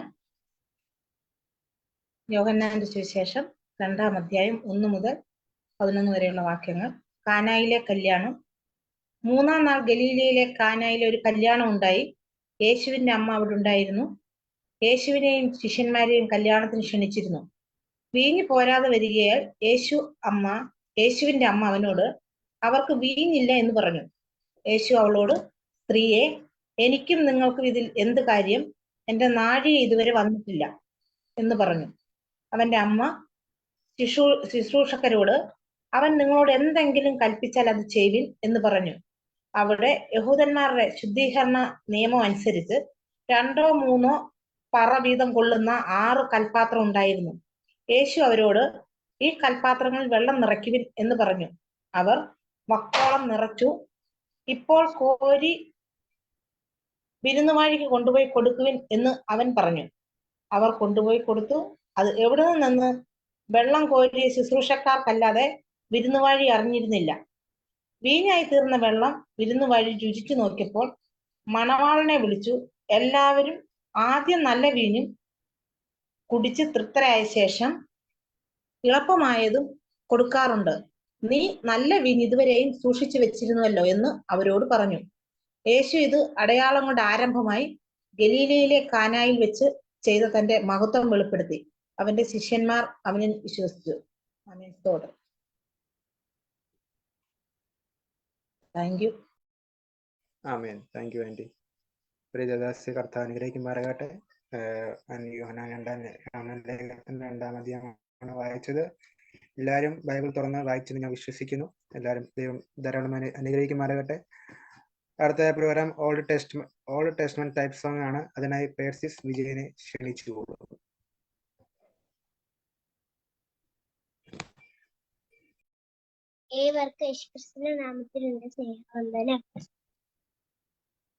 യോഹന്നാന്റെ സുവിശേഷം 2-ാം അധ്യായം 1 മുതൽ 11 വരെയുള്ള വാക്യങ്ങൾ. കാനായിലെ കല്യാണം. 3-ാം നാൾ ഗലീലയിലെ കാനായിലെ ഒരു കല്യാണം ഉണ്ടായി. യേശുവിന്റെ അമ്മ അവിടെ ഉണ്ടായിരുന്നു. യേശുവിനെയും ശിഷ്യന്മാരെയും കല്യാണത്തിന് ക്ഷണിച്ചിരുന്നു. വീഞ്ഞ് പോരാതെ വരികയാൽ യേശുവിന്റെ അമ്മ അവനോട്, അവർക്ക് വീഞ്ഞില്ല എന്ന് പറഞ്ഞു. യേശു അവളോട്, സ്ത്രീയെ, എനിക്കും നിങ്ങൾക്കും ഇതിൽ എന്ത് കാര്യം? എന്റെ നാഴിക ഇതുവരെ വന്നിട്ടില്ല എന്ന് പറഞ്ഞു. അവന്റെ അമ്മ ശുശ്രൂഷകരോട്, അവൻ നിങ്ങളോട് എന്തെങ്കിലും കൽപ്പിച്ചാൽ അത് ചെയ്യുവിൻ എന്ന് പറഞ്ഞു. അവിടെ യഹൂദന്മാരുടെ ശുദ്ധീകരണ നിയമം അനുസരിച്ച് 2 or 3 പറ വീതം കൊള്ളുന്ന 6 കൽപാത്രം ഉണ്ടായിരുന്നു. യേശു അവരോട്, ഈ കൽപാത്രങ്ങളിൽ വെള്ളം നിറയ്ക്കുവിൻ എന്ന് പറഞ്ഞു. അവർ വക്കോളം നിറച്ചു. ഇപ്പോൾ കോരി വിരുന്നുവാഴിക്ക് കൊണ്ടുപോയി കൊടുക്കുവിൻ എന്ന് അവൻ പറഞ്ഞു. അവർ കൊണ്ടുപോയി കൊടുത്തു. അത് എവിടെ നിന്ന് വെള്ളം കോരിയ ശുശ്രൂഷക്കാർക്കല്ലാതെ വിരുന്നുവാഴി അറിഞ്ഞിരുന്നില്ല. വീഞ്ഞായി തീർന്ന വെള്ളം വിരുന്നുവാഴി രുചിച്ചു നോക്കിയപ്പോൾ മണവാളനെ വിളിച്ചു. എല്ലാവരും ആദ്യം നല്ല വീഞ്ഞും കുടിച്ച് തൃപ്തരായ ശേഷം ഇളപ്പമായതും കൊടുക്കാറുണ്ട്. നീ നല്ല വീഞ്ഞ് ഇതുവരെയും സൂക്ഷിച്ചു വെച്ചിരുന്നുവല്ലോ എന്ന് അവരോട് പറഞ്ഞു. യേശു ഇത് അടയാളങ്ങളുടെ ആരംഭമായി ഗലീലയിലെ കാനായിൽ വെച്ച് ചെയ്ത തന്റെ മഹത്വം വെളിപ്പെടുത്തി. അവന്റെ ശിഷ്യന്മാർ അവനിൽ വിശ്വസിച്ചു. Thank you. ആമേൻ. Thank you aunty. പ്രിയദാസി കർത്താവ് അനുഗ്രഹിക്കുമാറാകട്ടെ. യോഹന്നാൻ 2-ാം അധ്യായമാണ് വായിച്ചത്. എല്ലാവരും ബൈബിൾ തുറന്ന് വായിച്ചെന്ന് ഞാൻ വിശ്വസിക്കുന്നു. എല്ലാവരും ദൈവം ധാരാളം അനുഗ്രഹിക്കുമാറാകട്ടെ. അടുത്ത program old testament type song ആണ്. അതിനായി പേർസിസ് വിജയനെ ക്ഷണിച്ചു. ഏവർക്കും യേശുക്രിസ്തുവിന്റെ നാമത്തിൽ എന്റെ സ്നേഹവന്ദനം.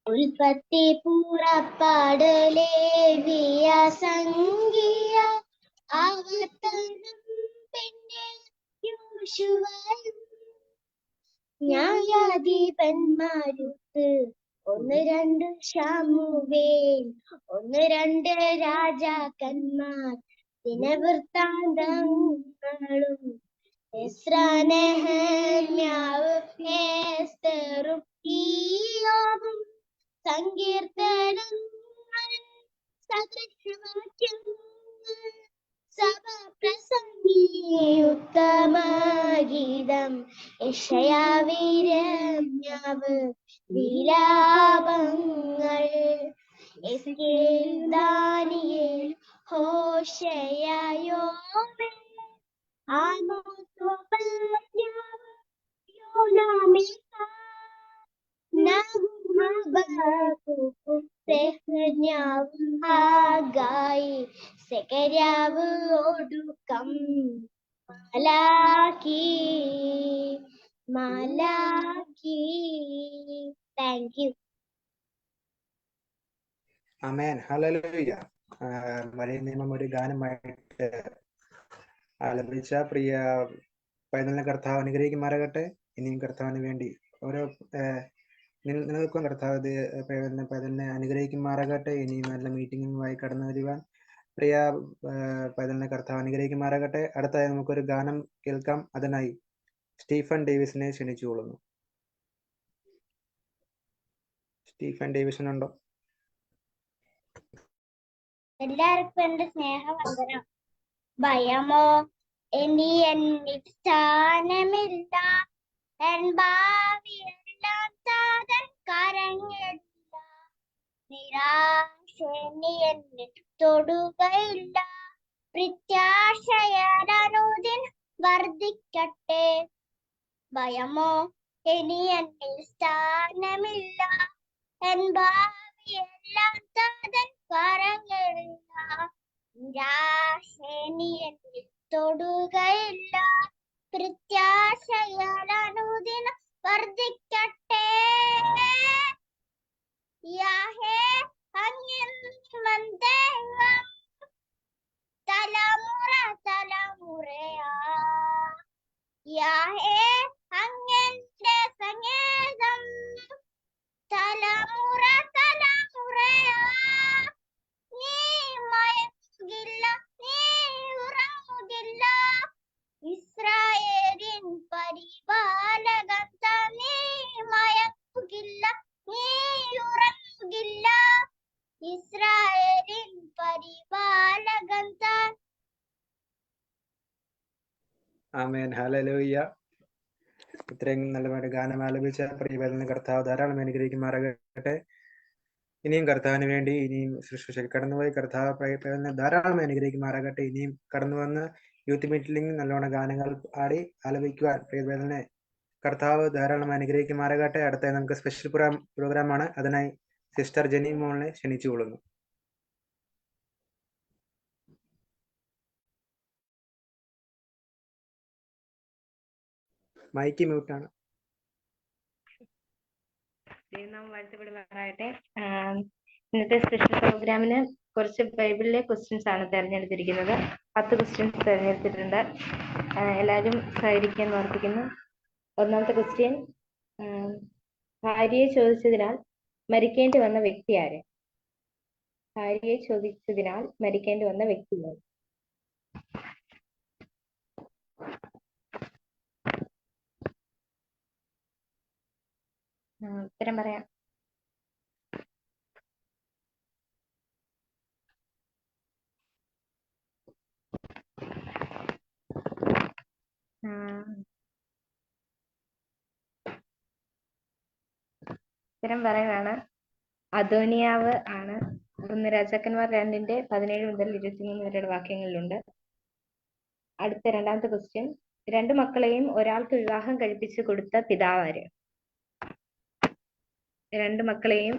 ഉൽപ്പത്തി പുറപ്പാട് ലേവിയ സംഖ്യ ആവർത്തനം പിന്നെ യോശുവയും ന്യായാധിപന്മാരുത്ത് 1-2 ശമൂവേൽ 1-2 രാജാക്കന്മാർ ദിനവൃത്താന്തങ്ങളും എസ്രാ നെഹമ്യാവ് എസ്തറും ഇയ്യോബും സങ്കീർത്തനങ്ങൾ സദൃശവാക്യങ്ങൾ സഭാപ്രസംഗി ഉത്തമഗീതം യെശയ്യാവിരമ്യാവ് വിലാപങ്ങൾ എസ്കേൽ ദാനിയേൽ ഹോശേയ യോവേൽ ആമോസ് ഓബദ്യാവ് യോനാമിക നഹൂം ഹബക്കൂക്ക് സെഫന്യാവ് ഹഗായി സെഖര്യാവ് ഒടുക്കം മലാക്കി. Thank you. ആമേൻ. ഹല്ലേലൂയ. പഴയ നിയമം ഒരു ഗാനമായിട്ട് ആലപിച്ച പ്രിയ പൈതലിനെ കർത്താവ് അനുഗ്രഹിക്കുമാറാകട്ടെ. ഇനിയും കർത്താവിന് വേണ്ടി ഓരോ നിങ്ങൾക്കും കർത്താവ് പൈതലിനെ അനുഗ്രഹിക്കുമാറാകട്ടെ. ഇനിയും നല്ല മീറ്റിംഗുമായി കടന്നു വരുവാൻ പ്രിയ പൈതലിനെ കർത്താവ് അനുഗ്രഹിക്കുമാറാകട്ടെ. അടുത്തായി നമുക്കൊരു ഗാനം കേൾക്കാം. അതിനായി സ്റ്റീഫൻ ഡേവിസിനെ ക്ഷണിച്ചുകൊള്ളുന്നു. സ്റ്റീഫൻ ഡേവിസൺ ഉണ്ടോ? എല്ലാവർക്കും എന്റെ സ്നേഹവന്ദനം. ഭയമോ ഇനി എന്നിൽ സ്ഥാനമില്ല, എൻ ഭാവിയെല്ലാം താതൻ കരങ്ങളില്ല. നിരാശ ഇനി എന്നിൽ തൊടുകയില്ല, പ്രത്യാശയനുദിൻ വർദ്ധിക്കട്ടെ. ഭയമോ ഇനി എന്നിൽ സ്ഥാനമില്ല, എൻ ഭാവി എല്ലാം താതൻ കരങ്ങളില്ല. നിരാശനി എന്നിൽ തൊടുകയില്ല. പ്രത്യാശയാൽ അനുദിനം വർദ്ധിക്കട്ടെ. യാഹേ അങ്ങൻ ദൈവം തലമുറ തലമുറയാ. യാഹേ അങ്ങന്റെ സംഗീതം തലമുറ തലമുറയാ. നീ മയങ്ങില്ല, നീ ഉറങ്ങുകില്ല. ഇസ്രായേലിൻ പരിപാലകൻ താൻ. നീ മയങ്ങുകില്ല, നീ ഉറങ്ങുകില്ല. ഇസ്രായേലിൻ പരിപാലകൻ താൻ. ആമേൻ. ഹല്ലേലൂയ. ഇത്രയും നല്ലപോലെ ഗാനം ആലപിച്ച പ്രിയവരന് കർത്താവ് ധാരാളം അനുഗ്രഹിക്കുമാറാകട്ടെ. ഇനിയും കർത്താവിന് വേണ്ടി ഇനിയും ശുശ്രൂഷയിൽ കടന്നുപോയി കർത്താവ് പ്രിയവരനെ ധാരാളം അനുഗ്രഹിക്കുമാറാകട്ടെ. ഇനിയും കടന്നു വന്ന് യൂത്ത് മീറ്റിംഗ് നല്ലോണം ഗാനങ്ങൾ പാടി ആലപിക്കുവാൻ പ്രിയവരനെ കർത്താവ് ധാരാളം അനുഗ്രഹിക്കുമാറാകട്ടെ. അടുത്ത നമുക്ക് സ്പെഷ്യൽ പ്രോഗ്രാമാണ്. അതിനായി സിസ്റ്റർ ജെനി മോളിനെ ക്ഷണിച്ചുകൊള്ളുന്നു. മൈക്ക് മ്യൂട്ടാണ്. നാം വാഴ്ത്തപ്പെടുമാറാകട്ടെ. ഇന്നത്തെ സ്പെഷ്യൽ പ്രോഗ്രാമിന് കുറച്ച് ബൈബിളിലെ ക്വസ്റ്റ്യൻസ് ആണ് തിരഞ്ഞെടുത്തിരിക്കുന്നത്. 10 ക്വസ്റ്റ്യൻസ് തിരഞ്ഞെടുത്തിട്ടുണ്ട്. എല്ലാവരും സഹകരിക്കാൻ പ്രാർത്ഥിക്കുന്നു. ഒന്നാമത്തെ ക്വസ്റ്റ്യൻ, ഭാര്യയെ ചോദിച്ചതിനാൽ മരിക്കേണ്ടി വന്ന വ്യക്തി ആര്? ഭാര്യയെ ചോദിച്ചതിനാൽ മരിക്കേണ്ടി വന്ന വ്യക്തി ആര്? ഉത്തരം പറയാം. ഉത്തരം പറയുകയാണ് അദോനിയാവ് ആണ്. 1 രാജാക്കന്മാർ 2:17 മുതൽ 23 വരെയുള്ള വാക്യങ്ങളിലുണ്ട്. അടുത്ത രണ്ടാമത്തെ ക്വസ്റ്റ്യൻ, 2 മക്കളെയും ഒരാൾക്ക് വിവാഹം കഴിപ്പിച്ചു കൊടുത്ത പിതാവാര്? 2 മക്കളെയും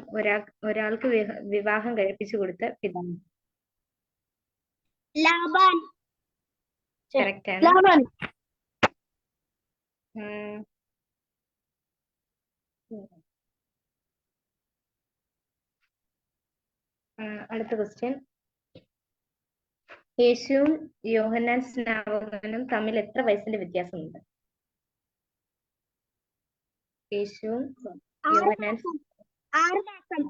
ഒരാൾക്ക് വിവാഹം കഴിപ്പിച്ചു കൊടുത്ത പിതാവ്? ലാബാൻ. കറക്റ്റ് ആണ്. ലാബാൻ. അടുത്ത ക്വസ്റ്റ്യൻ, യേശുവും യോഹന്നാൻ സ്നാപകനും തമ്മിൽ എത്ര വയസ്സിന്റെ വ്യത്യാസമുണ്ട്? യേശുവും യോഹന്നാൻ 6 മാസം.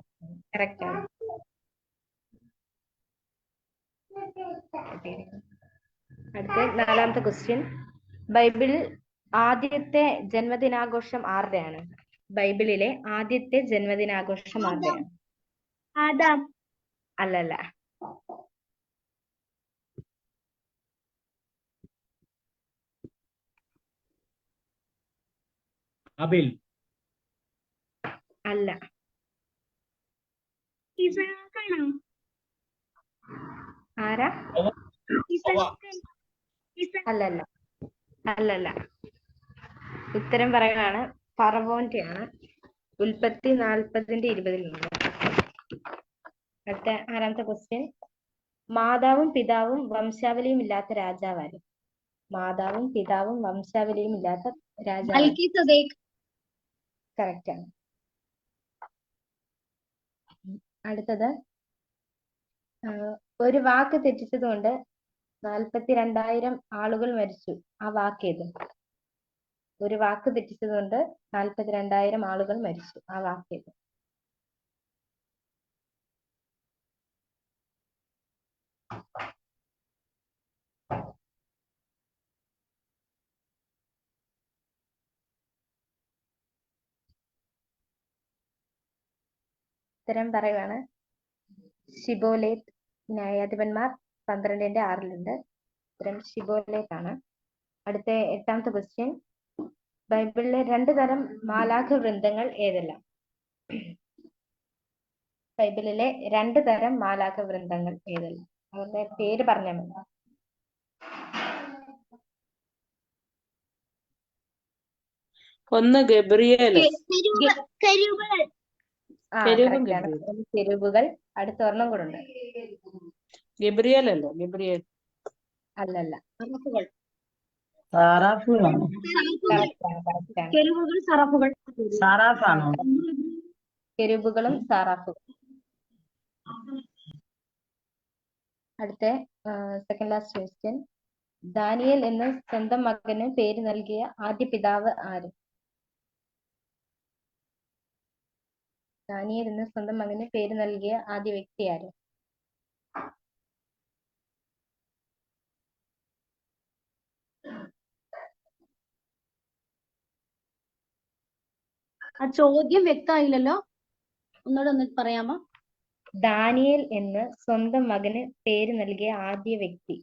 കറക്റ്റ് ആണ്. അടുത്ത 4ാമത്തെ ക്വസ്റ്റ്യൻ, ബൈബിളിൽ ആദ്യത്തെ ജന്മദിനാഘോഷം ആരുടെയാണ്? ബൈബിളിലെ ആദ്യത്തെ ജന്മദിനാഘോഷം ആരുടെയാണ്? ആദാം. അല്ലല്ല. അബേൽ. അല്ല. ഇസഹാക്കാണോ? ആരാ? അല്ലല്ല. അല്ലല്ല. ഉത്തരം പറയുകയാണ് ഫറവോന്റെ ആണ്. ഉൽപ്പത്തി 40:20 അടുത്ത 6ാമത്തെ ക്വസ്റ്റ്യൻ, മാതാവും പിതാവും വംശാവലിയും ഇല്ലാത്ത രാജാവാര്? മാതാവും പിതാവും വംശാവലിയും ഇല്ലാത്ത രാജാവ്? കറക്റ്റ് ആണ്. അടുത്തത്, ഒരു വാക്ക് തെറ്റിച്ചതുകൊണ്ട് 42,000 ആളുകൾ മരിച്ചു. ആ വാക്കേത്? ഒരു വാക്ക് തെറ്റിച്ചതുകൊണ്ട് 42,000 ആളുകൾ മരിച്ചു. ആ വാക്കേത്? ഉത്തരം പറയുകയാണ് ശിബോലേത്ത്. ന്യായാധിപന്മാർ 12:6 ഉത്തരം ശിബോലേത്ത് ആണ്. അടുത്ത 8ാമത്തെ ക്വസ്റ്റ്യൻ, ബൈബിളിലെ 2 തരം മാലാഖ വൃന്ദങ്ങൾ ഏതെല്ലാം? ബൈബിളിലെ 2 തരം മാലാഖ വൃന്ദങ്ങൾ ഏതെല്ലാം? അവരുടെ പേര് പറഞ്ഞാൽ മതി. ഒന്ന് ഗബ്രിയേൽ. correct ആണ്. ഒന്ന് കെരൂബുകൾ, അടുത്ത ഒരെണ്ണം കൂടെ ഉണ്ട്. ഗബ്രിയേൽ അല്ലേ? ഗബ്രിയേൽ അല്ലല്ല. സാറാഫുകളാണോ? Correct ആണ്, correct ആണ്. കെരൂബുകൾ സറാഫുകൾ. സാറാഫാണോ? കെരൂബുകളും സാറാഫുകളും. അടുത്ത സെക്കൻഡ് ലാസ്റ്റ് ക്വസ്റ്റ്യൻ. ദാനിയേൽ എന്ന സ്വന്തം മകന് പേര് നൽകിയ ആദ്യ പിതാവ് ആര്? ദാനിയേൽ എന്ന സ്വന്തം മകന് പേര് നൽകിയ ആദ്യ വ്യക്തി ആര്? ആ ചോദ്യം വ്യക്തമായില്ലല്ലോ, ഒന്നുകൂടെ ഒന്ന് പറയാമോ? ദാനിയേൽ എന്ന് സ്വന്തം മകന് പേര് നൽകിയ ആദ്യ വ്യക്തി.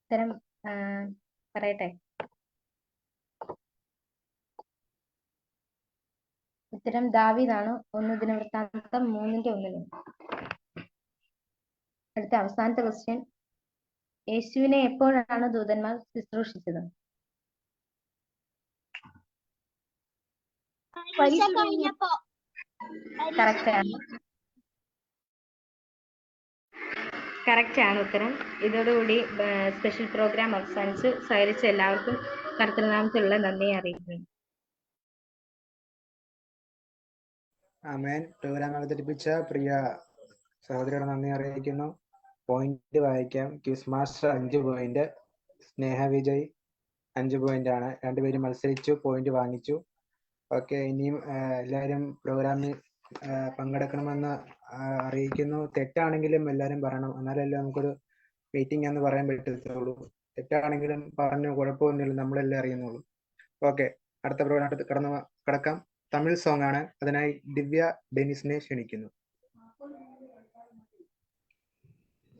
ഉത്തരം പറയട്ടെ? ഉത്തരം ദാവീദാണ്. 1 ദിനവൃത്താന്തം 3:1. അടുത്ത അവസാനത്തെ ക്വസ്റ്റ്യൻ. യേശുവിനെ എപ്പോഴാണ് ദൂതന്മാർ ശുശ്രൂഷിച്ചത്? പരീക്ഷ കഴിഞ്ഞപ്പോ. കറക്റ്റ് ആണ്, കറക്റ്റ് ആണ് ഉത്തരം. ഇതോടുകൂടി സ്പെഷ്യൽ പ്രോഗ്രാം അവസാനിച്ച് സഹകരിച്ച എല്ലാവർക്കും കർത്തൃനാമത്തിലുള്ള നന്ദി അറിയിക്കുന്നു. ആമേൻ. പ്രോഗ്രാം അവതരിപ്പിച്ച പ്രിയ സഹോദരിയുടെ നന്ദി അറിയിക്കുന്നു. പോയിന്റ് വായിക്കാം. ക്വിസ് മാസ്റ്റർ 5 പോയിന്റ്, സ്നേഹ വിജയ് 5 പോയിന്റ് ആണ്. രണ്ടുപേരും മത്സരിച്ചു, പോയിന്റ് വാങ്ങിച്ചു. ഓക്കെ, ഇനിയും എല്ലാവരും പ്രോഗ്രാമിൽ പങ്കെടുക്കണമെന്ന് അറിയിക്കുന്നു. തെറ്റാണെങ്കിലും എല്ലാവരും പറയണം, എന്നാലല്ലേ നമുക്കൊരു മീറ്റിംഗ് എന്ന് പറയാൻ പറ്റത്തുള്ളൂ. തെറ്റാണെങ്കിലും പറഞ്ഞു, കുഴപ്പമൊന്നുമില്ല, നമ്മളെല്ലാം അറിയുന്നുള്ളൂ. ഓക്കെ, അടുത്ത പ്രോഗ്രാം കടക്കാം. തമിഴ് സോങ് ആണ്. അതിനായി ദിവ്യ ഡെനിസിനെ ക്ഷണിക്കുന്നു.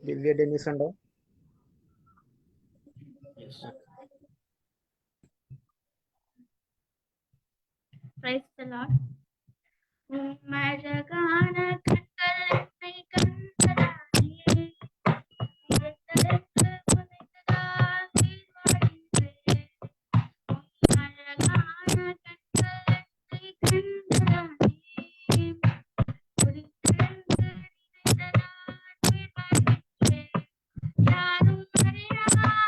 ദിവ്യ ഡെനിസ് ഉണ്ടോ? Praise the Lord. മഴകാന കണ്ടലൈ കണ്ടലായി ഇരത്തലത്ത് പുനിതരായി വഴിയേ. മഴകാന കണ്ടലൈ കണ്ടലായി പുനിതരായി വഴിയേ. யாரும் அறியாத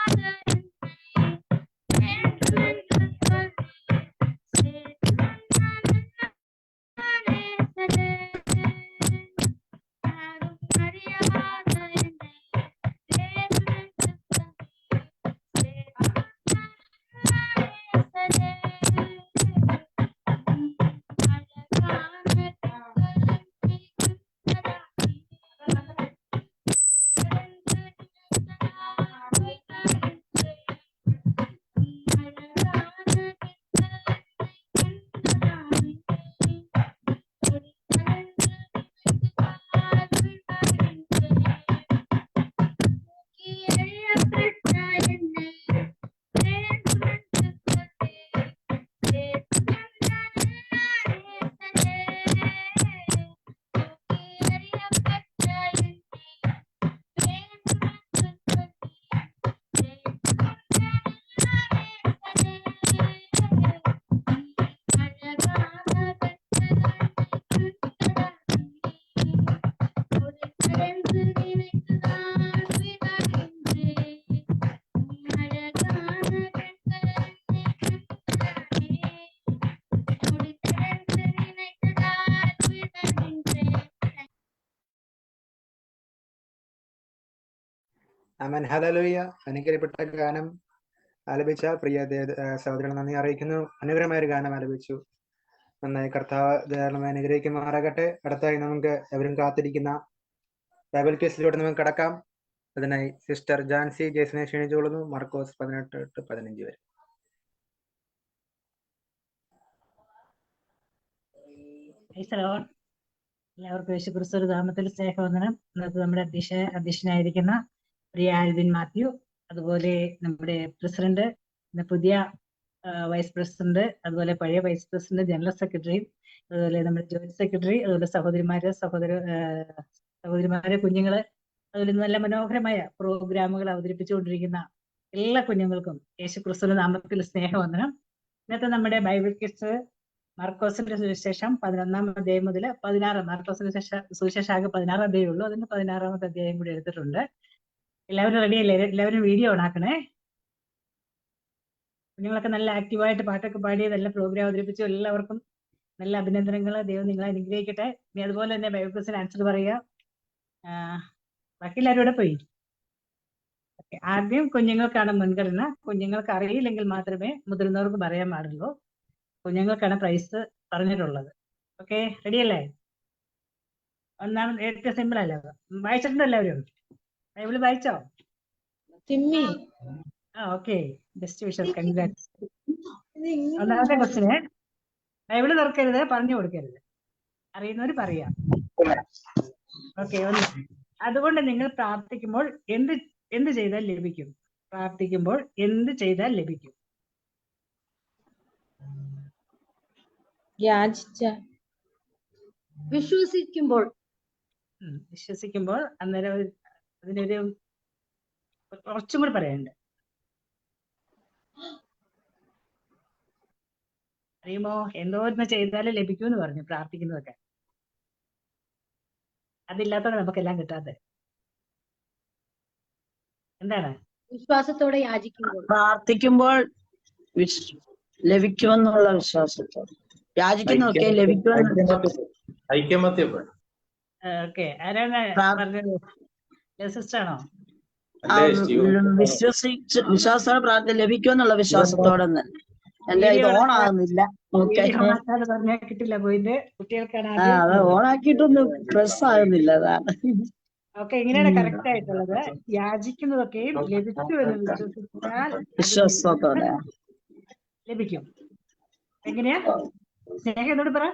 ആമേൻ. ഹല്ലേലൂയ. അനുഗ്രഹപ്പെട്ട ഗാനം ആലപിച്ച പ്രിയ സഹോദരൻ നന്ദി അറിയിക്കുന്നു. അനുഗ്രഹമായ ഒരു ഗാനം ആലപിച്ചു. നന്നായി. കർത്താവ് ധാരാളമായി അനുഗ്രഹിക്കുമാറാകട്ടെ. അടുത്തായി നമുക്ക് എവരും കാത്തിരിക്കുന്ന ബൈബിൾ ക്വിസിലൂടെ നമുക്ക് കടക്കാം. അതിനായി സിസ്റ്റർ ജാൻസി ജേസിനെ ക്ഷണിച്ചുകൊള്ളുന്നു. മാർക്കോസ് 18-15 വരെ. എല്ലാവർക്കും യേശുക്രിസ്തു നാമത്തിൽ സ്നേഹവന്ദനം. ഇന്നത്തെ നമ്മുടെ അധ്യക്ഷനായിരിക്കുന്ന പ്രിയ ആൽവിൻ മാത്യു, അതുപോലെ നമ്മുടെ പ്രസിഡന്റ്, പുതിയ വൈസ് പ്രസിഡന്റ്, അതുപോലെ പഴയ വൈസ് പ്രസിഡന്റ്, ജനറൽ സെക്രട്ടറിയും അതുപോലെ നമ്മുടെ ജോയിന്റ് സെക്രട്ടറി, അതുപോലെ സഹോദരിമാരെ, കുഞ്ഞുങ്ങള്, അതുപോലെ നല്ല മനോഹരമായ പ്രോഗ്രാമുകൾ അവതരിപ്പിച്ചുകൊണ്ടിരിക്കുന്ന എല്ലാ കുഞ്ഞുങ്ങൾക്കും യേശുക്രിസ്തുവിന്റെ നാമത്തിൽ സ്നേഹവന്ദനം. ഇന്നത്തെ നമ്മുടെ ബൈബിൾ ക്വിസ് മാർക്കോസിന്റെ സുവിശേഷം 11-ാം അധ്യായം മുതൽ 16 മാർക്കോസിന്റെ സുവിശേഷം ആകെ 16 അധ്യായമേ ഉള്ളൂ. അതിന് 16-ാമത്തെ അധ്യായം കൂടി എടുത്തിട്ടുണ്ട്. എല്ലാവരും റെഡിയല്ലേ? എല്ലാവരും വീഡിയോ ഓണാക്കണേ. കുഞ്ഞുങ്ങളൊക്കെ നല്ല ആക്റ്റീവായിട്ട് പാട്ടൊക്കെ പാടി നല്ല പ്രോഗ്രാം അവതരിപ്പിച്ചു. എല്ലാവർക്കും നല്ല അഭിനന്ദനങ്ങൾ. ദൈവം നിങ്ങളെ അനുഗ്രഹിക്കട്ടെ. ഇനി അതുപോലെ തന്നെ ബൈബിൾ ക്വിസിന് ആൻസർ പറയുക. ബാക്കി എല്ലാവരും ഇവിടെ പോയി. ആദ്യം കുഞ്ഞുങ്ങൾക്കാണ് മുൻഗണന. കുഞ്ഞുങ്ങൾക്ക് അറിയില്ലെങ്കിൽ മാത്രമേ മുതിർന്നവർക്ക് പറയാൻ പാടുള്ളൂ. കുഞ്ഞുങ്ങൾക്കാണ് പ്രൈസ് പറഞ്ഞിട്ടുള്ളത്. ഓക്കെ, റെഡിയല്ലേ? ഏറ്റവും സിമ്പിൾ അല്ലേ? വായിച്ചിട്ടുണ്ടോ എല്ലാവരും? ബൈബിള് വായിച്ചോ? Okay, best wishes, congrats. ഒന്നാമത്തെ ക്വസ്റ്റിന് ബൈബിള് തുറക്കരുത്, പറഞ്ഞു കൊടുക്കരുത്. അറിയുന്നവര് പറയാം. ഓക്കെ, അതുകൊണ്ട് നിങ്ങൾ പ്രാർത്ഥിക്കുമ്പോൾ എന്ത് ചെയ്താൽ ലഭിക്കും? പ്രാർത്ഥിക്കുമ്പോൾ എന്ത് ചെയ്താൽ ലഭിക്കും? വിശ്വസിക്കുമ്പോൾ അന്നേരം അതിനൊരു കുറച്ചും കൂടി പറയാനുണ്ട്. അറിയുമോ? എന്തോന്ന് ചെയ്താലും ലഭിക്കുമെന്ന് പറഞ്ഞു പ്രാർത്ഥിക്കുന്നതൊക്കെ. അതില്ലാത്തതാണ് നമുക്കെല്ലാം കിട്ടാതെ. എന്താണ്? വിശ്വാസത്തോടെ യാചിക്കുമ്പോൾ. പ്രാർത്ഥിക്കുമ്പോൾ ലഭിക്കുമെന്നുള്ള വിശ്വാസത്തോടെ യാചിക്കുന്നതൊക്കെ ലഭിക്കുമെന്ന്. ഓക്കെ, ആരാണ് പറഞ്ഞത്? സിസ്റ്ററാണോ? വിശ്വാസത്തോടെ പ്രാർത്ഥന ലഭിക്കുമെന്നുള്ള വിശ്വാസത്തോടെ. എന്റെ ഇത് ഓണാകുന്നില്ല. ഓക്കെ, പറഞ്ഞാൽ കിട്ടില്ല. പോയിട്ട് കുട്ടികൾക്കാണ് അത് ഓണാക്കിയിട്ടൊന്നും പ്രസ് ആകുന്നില്ല. അതാണ്. ഓക്കെ, ഇങ്ങനെയാണ് കറക്റ്റ് ആയിട്ടുള്ളത്. യാചിക്കുന്നതൊക്കെയും ലഭിച്ചു എന്ന് വിശ്വസിച്ചാൽ വിശ്വാസത്തോടെ ലഭിക്കും. എങ്ങനെയാ? സ്നേഹം എന്നോട് പറ.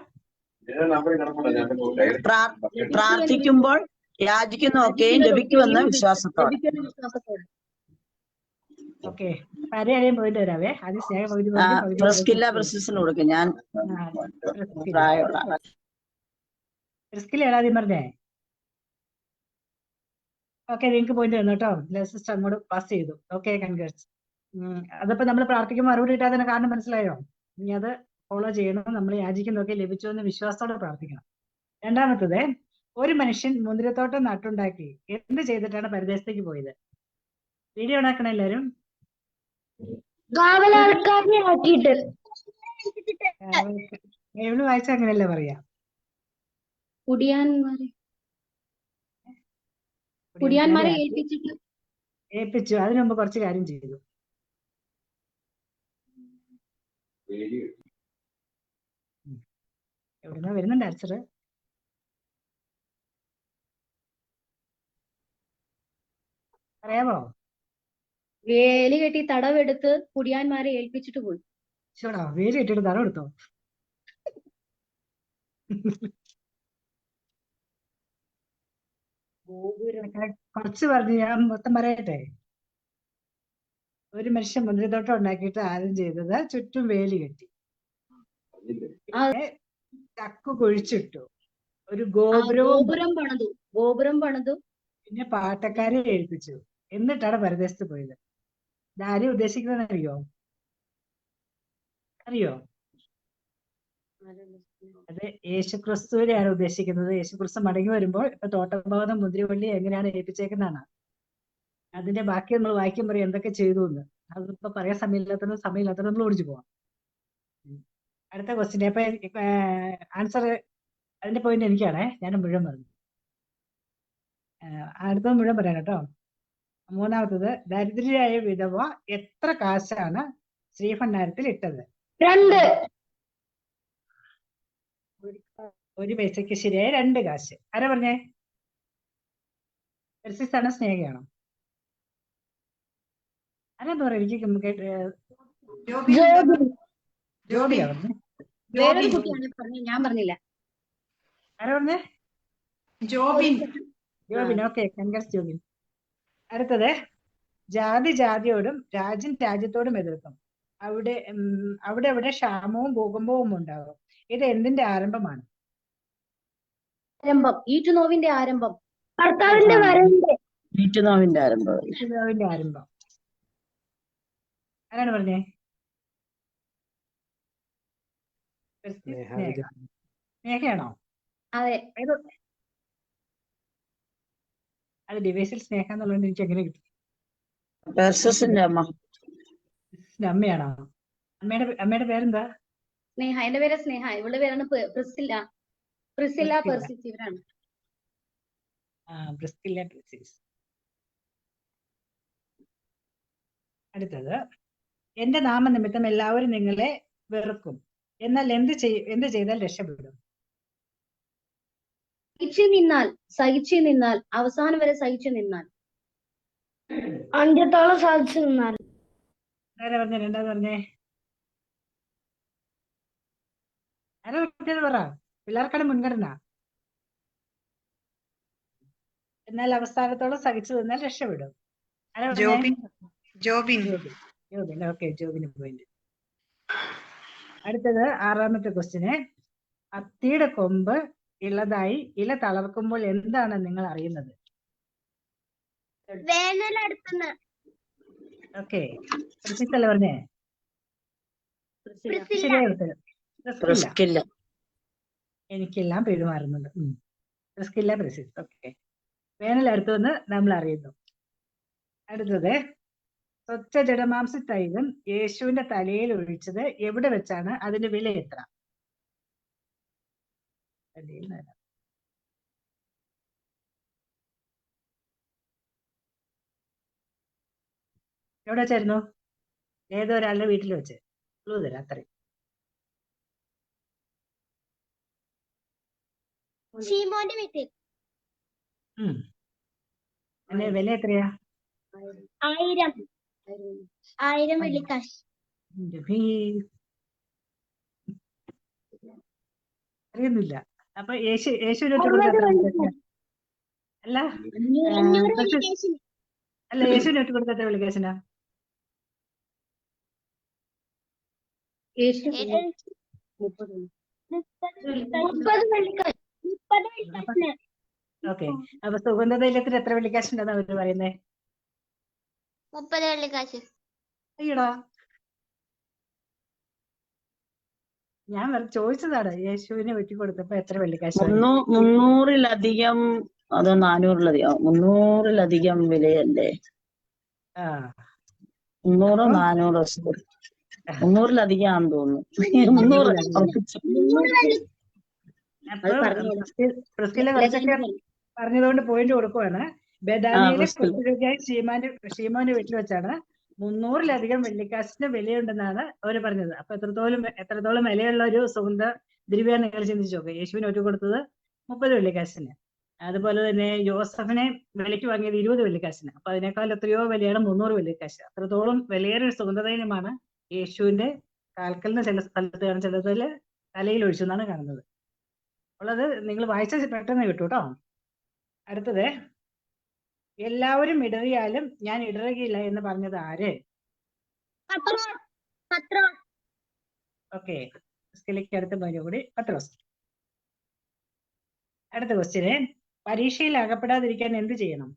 പ്രാർത്ഥിക്കുമ്പോൾ യാചിക്കുന്നതൊക്കെയും ലഭിക്കുമെന്ന വിശ്വാസത്തോടെ. ഓക്കെ, ആരെയും പോയിട്ട് വരാവേ. ആദ്യം സ്നേഹം കൊടുക്കും. ഞാൻ ആദ്യം പറഞ്ഞേ. ഓക്കെ, നിങ്ങൾക്ക് പോയിന്റ് തന്നു കേട്ടോ. സിസ്റ്റർ അങ്ങോട്ട് പാസ് ചെയ്തു. Okay, congrats. അതിപ്പോ നമ്മൾ പ്രാർത്ഥിക്കുമ്പോൾ മറുപടി കിട്ടാത്തതിന് കാരണം മനസ്സിലായോ? ഇനി അത് ഫോളോ ചെയ്യണം. നമ്മൾ യാചിക്കുന്നതൊക്കെ ലഭിച്ചു എന്ന് വിശ്വാസത്തോടെ പ്രാർത്ഥിക്കണം. രണ്ടാമത്തത്, ഒരു മനുഷ്യൻ മുന്തിരിത്തോട്ടം നട്ടുണ്ടാക്കി എന്ത് ചെയ്തിട്ടാണ് പരദേശത്തേക്ക് പോയത്? വീഡിയോ ഉണ്ടാക്കണം എല്ലാവരും. എവിടെ വായിച്ച അങ്ങനെയല്ല പറയാ. കുടിയാന്മാരെ ഏൽപ്പിച്ചു. അതിനു മുമ്പ് കുറച്ച് കാര്യം ചെയ്തു. എവിടുന്നാ വരുന്നുണ്ട് ആൻസർ? പറയാമോ? വേലി കെട്ടി തടവെടുത്ത് കുടിയാന്മാരെ ഏൽപ്പിച്ചിട്ട് പോയി. ചോടാ, വേലി കെട്ടിട്ട് തടവെടുത്തോ? കുറച്ച് പറഞ്ഞു, ഞാൻ മൊത്തം പറയട്ടെ. ഒരു മനുഷ്യൻ മുന്തിരിത്തോട്ടം ഉണ്ടാക്കിയിട്ട് ആദ്യം ചെയ്തത് ചുറ്റും വേലി കെട്ടി, ചക്കു കുഴിച്ചിട്ടു, ഒരു ഗോപുരം പണിതു, പിന്നെ പാട്ടക്കാരെ ഏൽപ്പിച്ചു. എന്നിട്ടാണ് പരദേശത്ത് പോയത്. ഇതാരും ഉദ്ദേശിക്കുന്നത് അറിയോ? അത് യേശുക്രിസ്തുവിനെയാണ് ഉദ്ദേശിക്കുന്നത്. യേശുക്രിസ്തു മടങ്ങി വരുമ്പോൾ ഇപ്പൊ തോട്ടഭാഗം മുന്തിരിവള്ളി എങ്ങനെയാണ് ഏൽപ്പിച്ചേക്കുന്നതാണ്. അതിന്റെ ബാക്കി നമ്മൾ വായിക്കാൻ പറയും എന്തൊക്കെ ചെയ്തു എന്ന്. അതിപ്പോ പറയാൻ സമയമില്ലാത്തത് നമ്മൾ ഓടിച്ചു പോവാം. അടുത്ത ക്വസ്റ്റ്യൻ. അപ്പൊ ആൻസർ അതിന്റെ പോയിന്റ് എനിക്കാണേ. ഞാൻ മുഴുവൻ പറഞ്ഞു. അടുത്തത് മുഴുവൻ പറയാം കേട്ടോ. മൂന്നാമത്തത്, ദരിദ്രയായ വിധവ എത്ര കാശാണ് ശ്രീഭണ്ഡാരത്തിൽ ഇട്ടത്? 2. ഒരു പൈസക്ക് ശരിയായ 2 കാശ്. ആരാ പറഞ്ഞേ? ആണോ സ്നേഹയാണോ? ആരാ പറയാ? എനിക്ക് ജോബിയാ പറഞ്ഞേ. ഞാൻ പറഞ്ഞില്ല. ആരാ പറഞ്ഞേ? ജോബിൻ. Okay, congrats Jobin. അടുത്തത്, ജാതി ജാതിയോടും രാജ്യം രാജ്യത്തോടും എതിർക്കും. അവിടെ ക്ഷാമവും ഭൂകമ്പവും ഉണ്ടാകും. ഇത് എന്തിന്റെ ആരംഭമാണ്? ആരംഭം, ഈറ്റുനോവിന്റെ ആരംഭം. കർത്താവിന്റെ വരവിന്റെ ഈറ്റുനോവിന്റെ ആരംഭം. ഈറ്റുനോവിന്റെ ആരംഭം. ആരാണ് പറഞ്ഞേ? സ്നേഹയാണോ? അതെ. അത് ഡിവൈസിൽ സ്നേഹ എന്നുള്ളത് എനിക്ക് എങ്ങനെ കിട്ടും? പെർസസിന്റെ അമ്മ. അമ്മയാണോ? അമ്മയുടെ പേരെന്താ? സ്നേഹ. എന്റെ പേര് സ്നേഹ. ഇവളുടെ പേരാണ് പ്രിസില്ല. പ്രിസില്ല പെർസിസ്. ഇവരാണ്. പ്രിസ്കില്ല പെർസിസ്. അടുത്തത്, എന്റെ നാമനിമിത്തം എല്ലാവരും നിങ്ങളെ വെറുക്കും, എന്നാൽ എന്ത് ചെയ്താൽ രക്ഷപ്പെടും? സഹിച്ചു നിന്നാൽ അവസാനം വരെ സഹിച്ചു നിന്നാൽ. അന്ത്യത്തോളം സാധിച്ചു നിന്നാൽ. ആരാ പറഞ്ഞേ? രണ്ടാമത് പറഞ്ഞേ. ആരാ കുട്ടികൾ പറ, പിള്ളേർക്കാണ് മുൻഗണന. എന്നാൽ അവസാനത്തോളം സഹിച്ചു നിന്നാൽ രക്ഷപ്പെടും. ആരാ പറഞ്ഞേ? ജോബിൻ. ഓക്കെ, ജോബിന് പോയിന്റ്. അടുത്തത് 6ാമത്തെ ക്വസ്റ്റ്യന്, അത്തിയുടെ കൊമ്പ് ഇളതായി ഇല തളർക്കുമ്പോൾ എന്താണ് നിങ്ങൾ അറിയുന്നത്? വേനലടുത്തുന്ന. ഓക്കെ, പ്രസിദ്ധല്ലേ പറഞ്ഞേ? ശരിയായ ഉത്തരം. പ്രിസ്കില്ല. എനിക്കെല്ലാം പെരുമാറുന്നുണ്ട്. പ്രിസ്കില്ല പ്രസിദ്ധ. ഓക്കെ, വേനലടുത്തുനിന്ന് നമ്മൾ അറിയുന്നു. അടുത്തത്, സ്വച്ഛ ജഡമാംസ തൈലം യേശുവിന്റെ തലയിൽ ഒഴിച്ചത് എവിടെ വെച്ചാണ്? അതിന്റെ വില എത്ര? എവിടെ വെച്ചായിരുന്നു? ഏതോ ഒരാളുടെ വീട്ടിൽ വെച്ച്. ക്ലൂ തരാം, അത്രയും. ശീമോന്റെ വീട്ടിൽ. വില എത്രയാ? 1000 വെള്ളിക്കാശ്. അറിയുന്നില്ല. അപ്പൊ യേശുവിനോട്ട് കൊടുത്ത അല്ല യേശുവിനോട്ട് കൊടുത്ത വെള്ളിക്കാശിനാ? ഓക്കെ, അപ്പൊ സുഗന്ധതൈലത്തിന് എത്ര വെള്ളിക്കാശുണ്ടെന്ന് അവര് പറയുന്നേ? 30 വെള്ളിക്കാശ്. അയ്യടാ, ഞാൻ ചോദിച്ചതാണ് യേശുവിനെ വെട്ടി കൊടുത്തപ്പോ എത്ര വെള്ളിക്കാശ്? 300-ലധികം, അതോ 400-ലധികം? 300-ലധികം വിലയല്ലേ? 300-400, 300-ലധികം ആണെന്ന് തോന്നുന്നു. 300 പറഞ്ഞതുകൊണ്ട് പോയിന്റ് കൊടുക്കുവാണ്. ബദാനിയിലെ കൊച്ചുരോഗിയായി ഷീമോന്റെ വീട്ടിൽ വെച്ചാണ് 300-ലധികം വെള്ളിക്കാശിന് വിലയുണ്ടെന്നാണ് അവര് പറഞ്ഞത്. അപ്പൊ എത്രത്തോളം വിലയുള്ള ഒരു സുഗന്ധ ദ്രവ്യം നിങ്ങൾ ചിന്തിച്ചു നോക്കുക. യേശുവിന് ഒറ്റ കൊടുത്തത് 30 വെള്ളിക്കാശിന്. അതുപോലെ തന്നെ യോസഫിനെ വിലയ്ക്ക് വാങ്ങിയത് 20 വെള്ളിക്കാശിന്. അപ്പൊ അതിനേക്കാൾ എത്രയോ വിലയാണ് 300 വെള്ളിക്കാശ്. അത്രത്തോളം വിലയേറിയ ഒരു സുഗന്ധതൈലമാണ് യേശുവിന്റെ കാൽക്കലിന് ചില സ്ഥലത്ത് കാണുന്ന, ചിലതില് തലയിൽ ഒഴിച്ചു എന്നാണ് കാണുന്നത്. ഉള്ളത് നിങ്ങൾ വായിച്ച പെട്ടെന്ന് കിട്ടൂ കേട്ടോ. അടുത്തത്, എല്ലാവരും ഇടറിയാലും ഞാൻ ഇടറുകയില്ല എന്ന് പറഞ്ഞത് ആര്? ഓക്കെ, അടുത്ത പോയിന്റ് കൂടി പത്രോസ്. അടുത്ത ക്വസ്റ്റ്യന്, പരീക്ഷയിൽ അകപ്പെടാതിരിക്കാൻ എന്ത് ചെയ്യണം?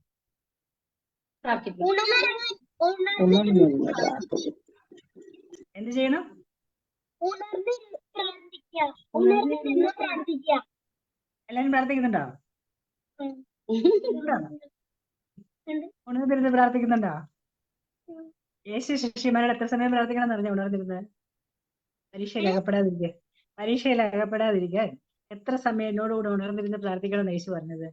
എന്ത് ചെയ്യണം? എല്ലാരും പ്രാർത്ഥിക്കുന്നുണ്ടോ? ഉണർന്നിരുന്ന് പ്രാർത്ഥിക്കുന്നുണ്ടോ? യേശു ശിഷ്യന്മാരോട് എത്ര സമയം പ്രാർത്ഥിക്കണം എന്ന് പറഞ്ഞാൽ ഉണർന്നിരുന്നത്? പരീക്ഷയിൽ അകപ്പെടാതിരിക്കാൻ എത്ര സമയം എന്നോടുകൂടെ ഉണർന്നിരുന്ന് പ്രാർത്ഥിക്കണം എന്ന് യേശു പറഞ്ഞത്?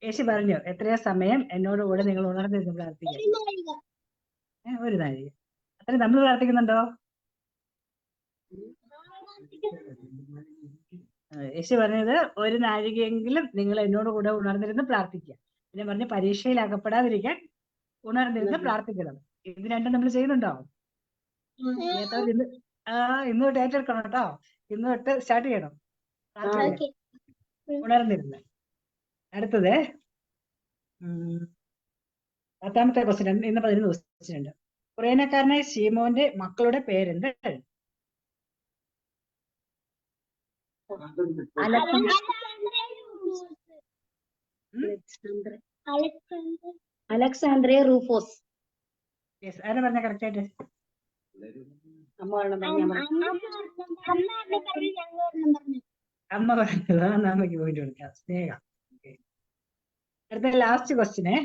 യേശു പറഞ്ഞു, എത്രയോ സമയം എന്നോടുകൂടെ നിങ്ങൾ ഉണർന്നിരുന്ന് പ്രാർത്ഥിക്കാം? 1 നാഴിക. അത്രയും നമ്മൾ പ്രാർത്ഥിക്കുന്നുണ്ടോ? യേശു പറഞ്ഞത് 1 നാഴികയെങ്കിലും നിങ്ങൾ എന്നോട് കൂടെ ഉണർന്നിരുന്ന് പ്രാർത്ഥിക്കുക. പിന്നെ പറഞ്ഞ് പരീക്ഷയിൽ അകപ്പെടാതിരിക്കാൻ ഉണർന്നിരുന്ന് പ്രാർത്ഥിക്കണം. ഇത് രണ്ടും നമ്മൾ ചെയ്യുന്നുണ്ടോ? ഇന്ന് തൊട്ട് ഏറ്റെടുക്കണം കേട്ടോ. ഇന്ന് തൊട്ട് സ്റ്റാർട്ട് ചെയ്യണം ഉണർന്നിരുന്ന്. അടുത്തത് 10ാമത്തെ ക്വസ്റ്റ്യൻ. ഇന്ന് 11 ക്വസ്റ്റ്യൻ ഉണ്ട്. കുറേനക്കാരനായ ശീമോന്റെ മക്കളുടെ പേരെന്ത്? അലക്സാന്ദ്രിയ റൂഫോസ്. യെസ്, ആരാ പറഞ്ഞ കറക്റ്റ് ആയിട്ട്? അമ്മ ഒരെണ്ണം പറഞ്ഞു, അമ്മ പറഞ്ഞതാ. നമുക്ക് പോയിട്ട് കൊടുക്കാം. സ്നേഹ. അടുത്ത ലാസ്റ്റ് ക്വസ്റ്റിനെ,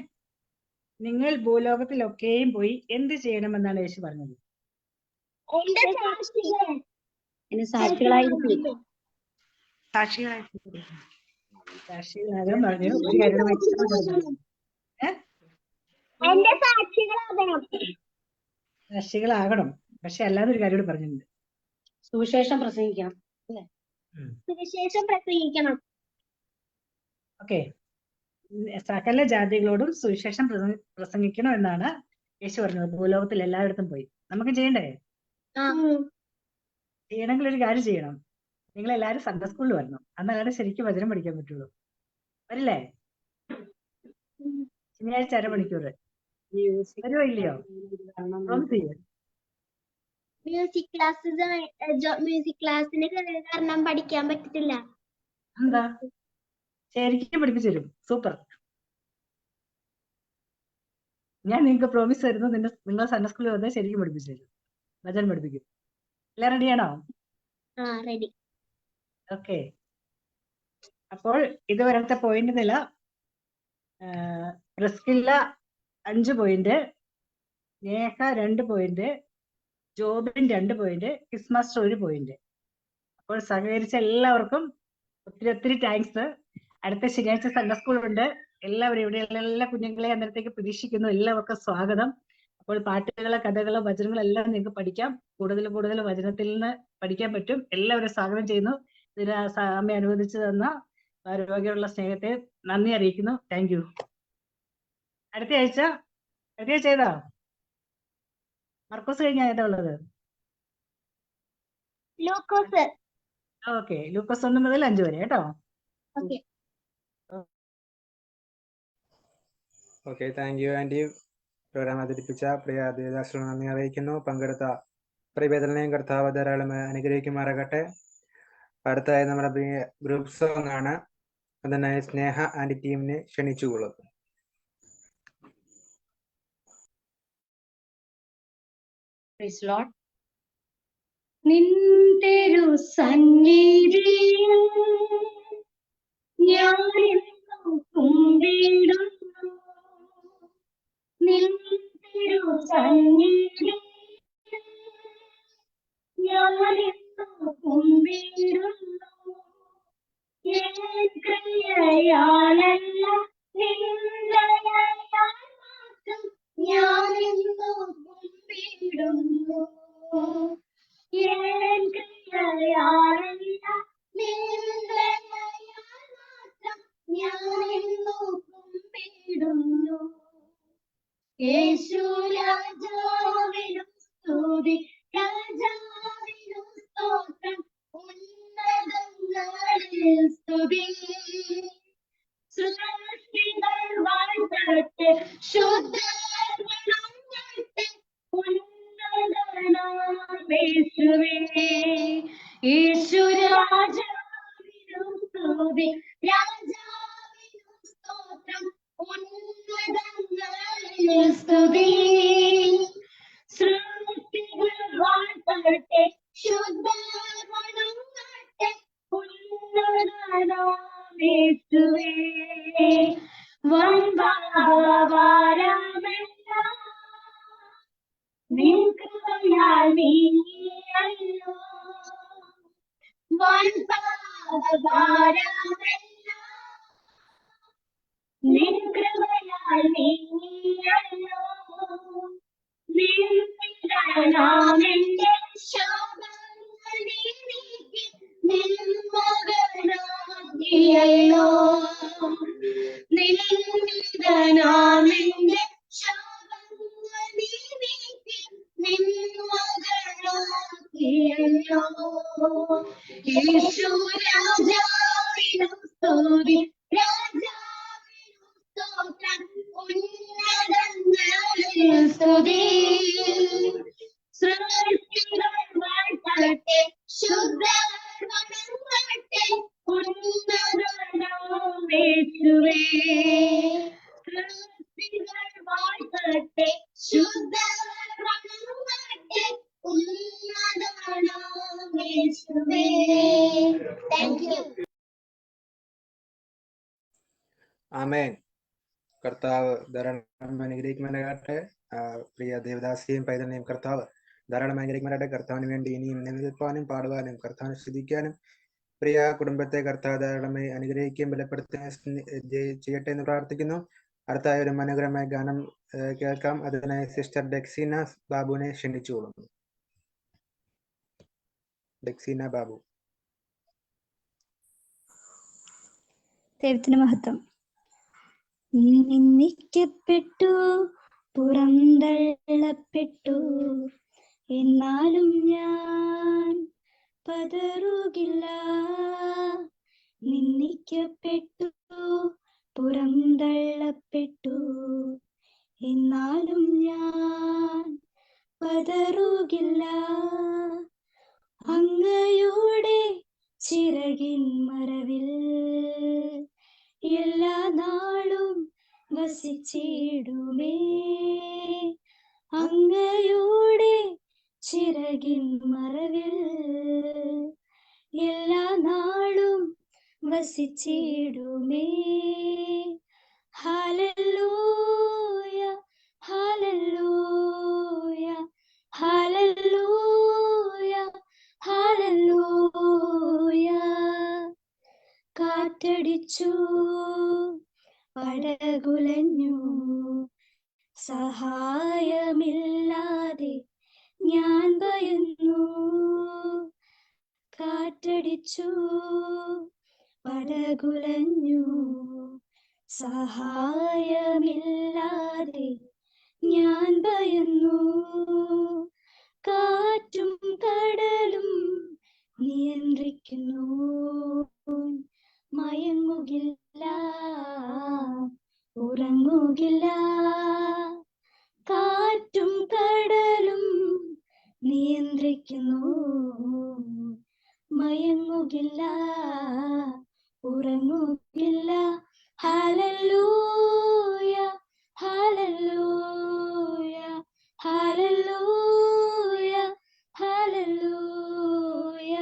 നിങ്ങൾ ഭൂലോകത്തിലൊക്കെയും പോയി എന്ത് ചെയ്യണമെന്നാണ് യേശു പറഞ്ഞത്? എന്നെ സാക്ഷികളായിരിക്കും. സാക്ഷികളാകാൻ പറഞ്ഞു. ഒരു കാര്യം സാക്ഷികളാകണം, പക്ഷെ അല്ലാതെ ഒരു കാര്യം കൂടി പറഞ്ഞിട്ടുണ്ട്. സുവിശേഷം പ്രസംഗിക്കണം. ഓക്കെ, സകല ജാതികളോടും സുവിശേഷം പ്രസംഗിക്കണം എന്നാണ് യേശു പറഞ്ഞത്. ഭൂലോകത്തിൽ എല്ലായിടത്തും പോയി. നമുക്ക് ചെയ്യണ്ടേ? ചെയ്യണമെങ്കിൽ ഒരു കാര്യം ചെയ്യണം. നിങ്ങൾ എല്ലാവരും സൺഡേ സ്കൂളിൽ വരണം. എന്നാലാണ് ശരിക്കും വചനം പഠിക്കാൻ പറ്റുള്ളൂ. വരില്ലേ? ശനിയാഴ്ച അരമണിക്കൂർ വരുമോ ഇല്ലയോ? പ്രോമിസ് ചെയ്യൂ. മ്യൂസിക് ക്ലാസ്സിന് കാരണം പഠിക്കാൻ പറ്റത്തില്ല. എന്താ? ശരിക്കും പഠിപ്പിച്ചു തരും. സൂപ്പർ. ഞാൻ നിങ്ങൾക്ക് പ്രോമിസ് തരുന്നു, നിങ്ങൾ സൺഡേ സ്കൂളിൽ വന്നാൽ ശരിക്കും പഠിപ്പിച്ചു തരും. വചനം പഠിപ്പിക്കും. എല്ലാം റെഡിയാണോ? റെഡി. ഓക്കെ, അപ്പോൾ ഇതുവരത്തെ പോയിന്റ് നില Priscilla 5 point, Neha 2 point, Jobin 2 point, Christmas 1 point. അപ്പോൾ സഹകരിച്ച എല്ലാവർക്കും ഒത്തിരി താങ്ക്സ്. അടുത്ത ശനിയാഴ്ച സൺഡേ സ്കൂൾ ഉണ്ട്. എല്ലാവരും ഇവിടെയുള്ള എല്ലാ കുഞ്ഞുങ്ങളെ അന്നേരത്തേക്ക് പ്രതീക്ഷിക്കുന്നു. എല്ലാവർക്കും സ്വാഗതം. അപ്പോൾ പാട്ടുകള്, കഥകള്, വചനങ്ങളെല്ലാം നിങ്ങൾക്ക് പഠിക്കാം. കൂടുതൽ വചനത്തിൽ നിന്ന് പഠിക്കാൻ പറ്റും. എല്ലാവരും സ്വാഗതം ചെയ്യുന്നു. ഇതിന് സമയം അനുവദിച്ചു തന്ന ആരോഗ്യമുള്ള സ്നേഹത്തെ നന്ദി അറിയിക്കുന്നു. Thank you. അടുത്ത ആഴ്ച ഏതാ? മർക്കോസ് കഴിഞ്ഞ ഏതാ ഉള്ളത്? ഓക്കെ, ലൂക്കോസ് 1 മുതൽ 5 വരെ കേട്ടോ. Okay, thank you aunty. Program അവതരിപ്പിച്ച പ്രിയ ദേവദാസിനോട് നന്ദി അറിയിക്കുന്നു. പങ്കെടുത്ത പ്രിയബദലിനെയും കർത്താവ് ധാരാളം അനുഗ്രഹിക്കുമാറാകട്ടെ. അടുത്തായി നമ്മുടെ ഗ്രൂപ്പ് സോങ് ആണ്. അതിനായി സ്നേഹ ആന്റി ടീമിനെ ക്ഷണിച്ചുകൊള്ളും. നിന്റെരു സന്നിധിയിൽ ഞാനെന്നും കുമ്പിടുന്നു, നിന്റെരു സന്നിധിയിൽ ഞാനെന്നും കുമ്പിടുന്നു. ക്രിയയാലല്ല നിന്ദയാൽ മാത്രം ഞാനെന്നും കുമ്പിടുന്നു. ക്രിയയാലല്ല നിന്ദയാൽ മാത്രം ഞാനെന്നും കുമ്പിടുന്നു. യേശു രാജാവിനും സ്തുതി, രാജാവിനും സ്തോത്രം, ഉന്നതങ്ങളിൽ സ്തുതി. സൃഷ്ടികൾ വാഴ്ത്തട്ടെ, ശുദ്ധർവണങ്ങട്ടെ, ഉന്നതനാമേശുവേ. യേശു രാജാവിനും സ്തുതി, രാജാവിനും സ്തോത്രം, ഉന്നതങ്ങളിൽ സ്തുതി. സൃഷ്ടികൾ വാഴ്ത്തട്ടെ, ശുദ്ധർവണങ്ങട്ടെ, ഉന്നതനാമേശുവേ. വൻഭാരമെല്ലാം നിൻ കൃപയാൽ നീങ്ങിയല്ലോ. വൻഭാരമെല്ലാം നിൻ കൃപയാൽ നീങ്ങിയല്ലോ. നിന്റെ ശാപങ്ങൾ നീക്കി നിൻ മകനാക്കിയല്ലോ. നിന്റെ ശാപങ്ങൾ നീക്കി നിൻ മകനാക്കിയല്ലോ. യേശു രാജാവിനും സ്തുതി, രാജാവിനും സ്തോത്രം, ഉന്നതങ്ങളിൽ സ്തുതി. ഉയരട്ടെ ശുദ്ധവരണങ്ങട്ടെ ഉന്നതനാം യേശുവേ. Thank you. ആമേൻ. കർത്താവ് ധാരാളം അനുഗ്രഹിക്കുമാറാകട്ടെ. പ്രിയ ദേവദാസിയെയും പൈതലിനെയും കർത്താവ് ധാരാളം അനുഗ്രഹിക്കുമാറാകട്ടെ. കർത്താവിന് വേണ്ടി ഇനിയും നിലനിൽപ്പാനും പാടുവാനും കർത്താവിനെ സ്തുതിക്കാനും പ്രിയ കുടുംബത്തെ കർത്താവ് ധാരാളമായി അനുഗ്രഹിക്കുകയും ബലപ്പെടുത്തുകയും ചെയ്യട്ടെ എന്ന് പ്രാർത്ഥിക്കുന്നു. അടുത്തായ ഒരു മനോഹരമായ ഗാനം കേൾക്കാം. അതിനായി സിസ്റ്റർ ഡെക്സീന ബാബുവിനെ ക്ഷണിച്ചു കൊള്ളുന്നു. ഡെക്സീന ബാബു. ദൈവത്തിന് മഹത്വം. നിന്ദിക്കപ്പെട്ടു, പുറന്തള്ളപ്പെട്ടു, എന്നാലും ഞാൻ പതറുകില്ല. നിന്ദിക്കപ്പെട്ടു, പുറന്തള്ളപ്പെട്ടു, എന്നാലും ഞാൻ പതറുകില്ല. അങ്ങയുടെ ചിറകിൻ മറവിൽ എല്ലാ നാളും വസിച്ചിടുമേ. അങ്ങയുടെ ചിറകിൻ മറവിൽ എല്ലാ നാളും വസിച്ചിടുമേ. ഹല്ലേലൂയ ഹല്ലേലൂയ ഹല്ലേലൂയ ഹല്ലേലൂയ. കാറ്റടിച്ചു, പടകുലഞ്ഞു, സഹായമില്ലാതെ ഞാൻ ഭയന്നു. കാറ്റടിച്ചു, പടകുലഞ്ഞു, സഹായമില്ലാതെ ഞാൻ ഭയന്നു. കാറ്റും കടലും നിയന്ത്രിക്കുന്നു, മയങ്ങുകില്ല, ഉറങ്ങുകില്ല. കാറ്റും കടലും നിയന്ത്രിക്കുന്നു, മയങ്ങുകില്ല, ഉറങ്ങുകില്ല. ഹല്ലേലൂയ ഹല്ലേലൂയ ഹല്ലേലൂയ ഹല്ലേലൂയ.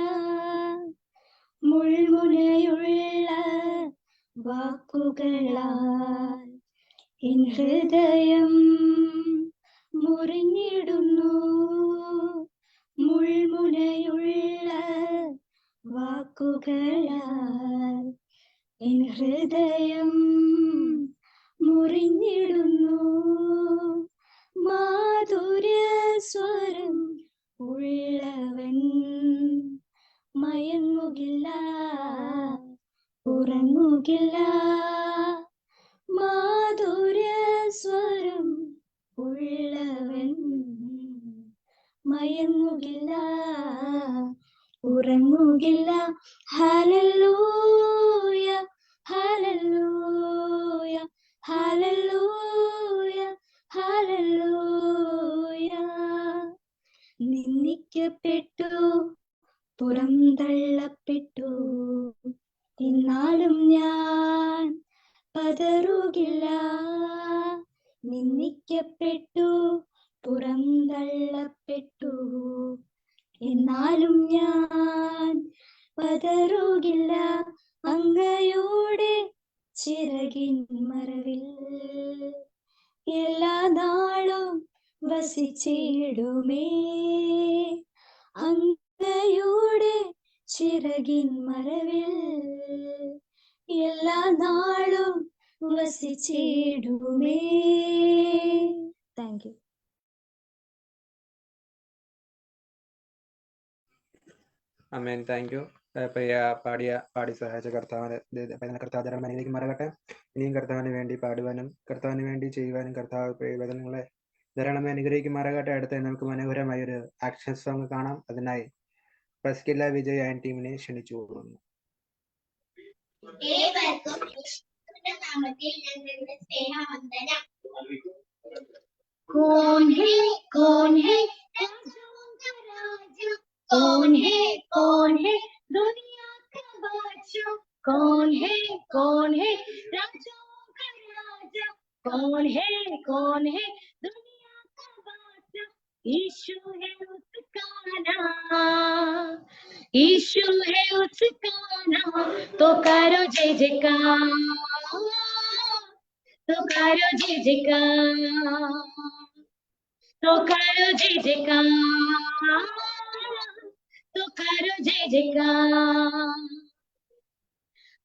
മുൾമുനയുള്ള വാക്കുകളാൽ എൻ ഹൃദയം മുറിഞ്ഞിടുന്നു. മുൾമുനയുള്ള വാക്കുകളാൽ എൻ ഹൃദയം മുറിഞ്ഞിടുന്നു. മാധുര്യസ്വരം ഉള്ളവൻ മയങ്ങുകില്ല, ഉറങ്ങുകില്ല. മാധുര്യസ്വരം ഉള്ളവൻ മയങ്ങുകില്ല, ഉറങ്ങുകില്ല. ഹല്ലേലൂയ ഹല്ലേലൂയ ഹല്ലേലൂയ ഹല്ലേലൂയ. നിന്ദിക്കപ്പെട്ടു, പുറന്തള്ളപ്പെട്ടു, എന്നാലും ഞാൻ പതറുകില്ല. നിന്ദിക്കപ്പെട്ടു, പുറന്തള്ളപ്പെട്ടു, എന്നാലും ഞാൻ പതറുകില്ല. അങ്ങയുടെ ചിറകിൻ മറവിൽ എല്ലാ നാളും വസിച്ചിടുമേ. അങ്ങയുടെ ചിറകിൻ മറവിൽ എല്ലാ നാളും വസിച്ചിടുമേ. Thank you. ആമേൻ. Thank you. പ്രിയ പാടി സഹായിച്ച കർത്താവിനെ കർത്താവ് ധാരാളം അനുഗ്രഹിക്കുമാറാകട്ടെ. ഇനിയും കർത്താവിന് വേണ്ടി പാടുവാനും കർത്താവിന് വേണ്ടി ചെയ്യുവാനും കർത്താവ് വേദനകളെ ധാരാളമായി അനുഗ്രഹിക്കുമാറാകട്ടെ. അടുത്ത നമുക്ക് മനോഹരമായ ഒരു ആക്ഷൻ സോങ് കാണാം. അതിനായി പ്രസ്കില്ല വിജയ് ആൻഡ് ടീമിനെ ക്ഷണിച്ചു കൊള്ളുന്നു. ഏവർക്കും യേശുവിന്റെ നാമത്തിൽ ഞങ്ങളുടെ സ്നേഹവന്ദനം. कौन है राजाओं का राजा, कौन है दुनिया का बादशाह, कौन है राजाओं का राजा, कौन कौन है दुनिया का बादशाह, यीशु है उसका नाम, यीशु है उसका नाम, तो करो जय जयकार, तो करो जय जयकार, तो करो जय जयकार, तो करो जय जयकार।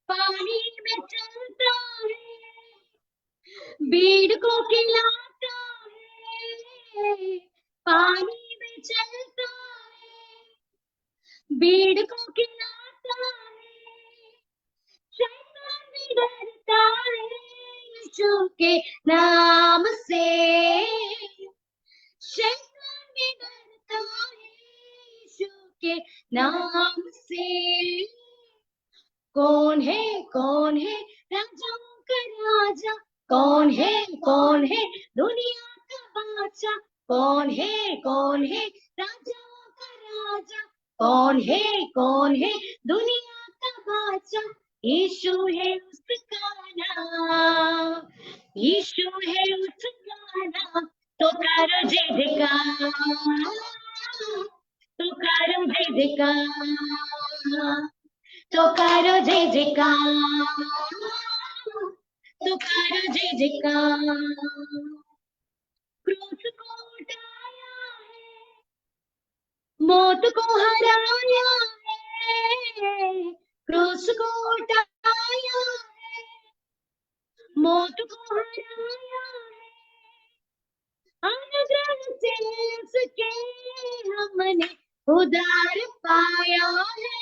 पानी में चलता है, भीड़ को खिलाता है, पानी में चलता है, भीड़ को खिलाता है, शैतान भी डरता है यीशु के नाम से, शैतान भी डरता है यीशु के नाम से। कौन है राजाओं का राजा, कौन है दुनिया का बादशाह, कौन है राजाओं का राजा, कौन है दुनिया का बादशाह, यीशु है उसका नाम, यीशु है उसका नाम, तो करो जय जयकार, तो करो जय जयकार, तो करो जय जयकार, तो करो जय जयकार। क्रूस को उठाया है, मौत को हराया है, क्रूस को उठाया है, मौत को हराया है, अनुग्रह से उसके हमने उद्धार पाया है,